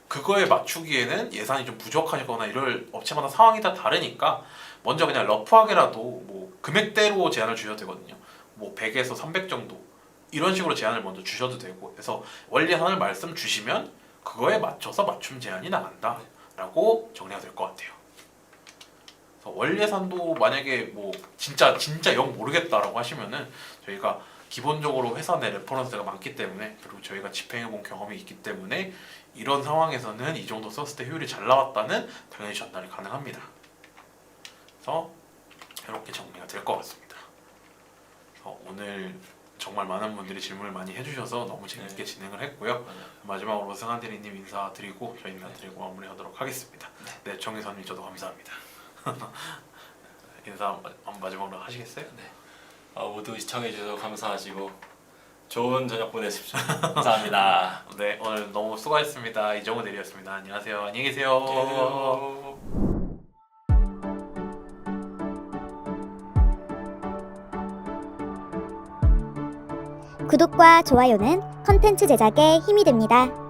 그거에 맞추기에는 예산이 좀 부족하거나 이럴 업체마다 상황이 다 다르니까 먼저 그냥 러프하게라도 뭐 금액대로 제안을 주셔도 되거든요. 뭐 100에서 300 정도 이런 식으로 제안을 먼저 주셔도 되고 그래서 월 예산을 말씀 주시면 그거에 맞춰서 맞춤 제안이 나간다라고 정리가 될 것 같아요. 그래서 월 예산도 만약에 뭐 진짜 영 모르겠다라고 하시면은 저희가 기본적으로 회사 내 레퍼런스가 많기 때문에 그리고 저희가 집행해본 경험이 있기 때문에 이런 상황에서는 이 정도 썼을 때 효율이 잘 나왔다는 당연히 전달이 가능합니다. 그래서 이렇게 정리가 될 것 같습니다. 그래서 오늘 정말 많은 분들이 질문을 많이 해주셔서 너무 재밌게 진행을 했고요. 마지막으로 승한 대리님 인사드리고 저희 인사드리고 마무리하도록 하겠습니다. 네, 정의사님 저도 감사합니다. 인사 마지막으로 하시겠어요? 네. 모두 시청해주셔서 감사하시고 좋은 저녁 보내십시오. 감사합니다. 네, 오늘 너무 수고하셨습니다. 이정우 대리였습니다. 안녕하세요. 안녕히 계세요. 안녕히 구독과 좋아요는 컨텐츠 제작에 힘이 됩니다.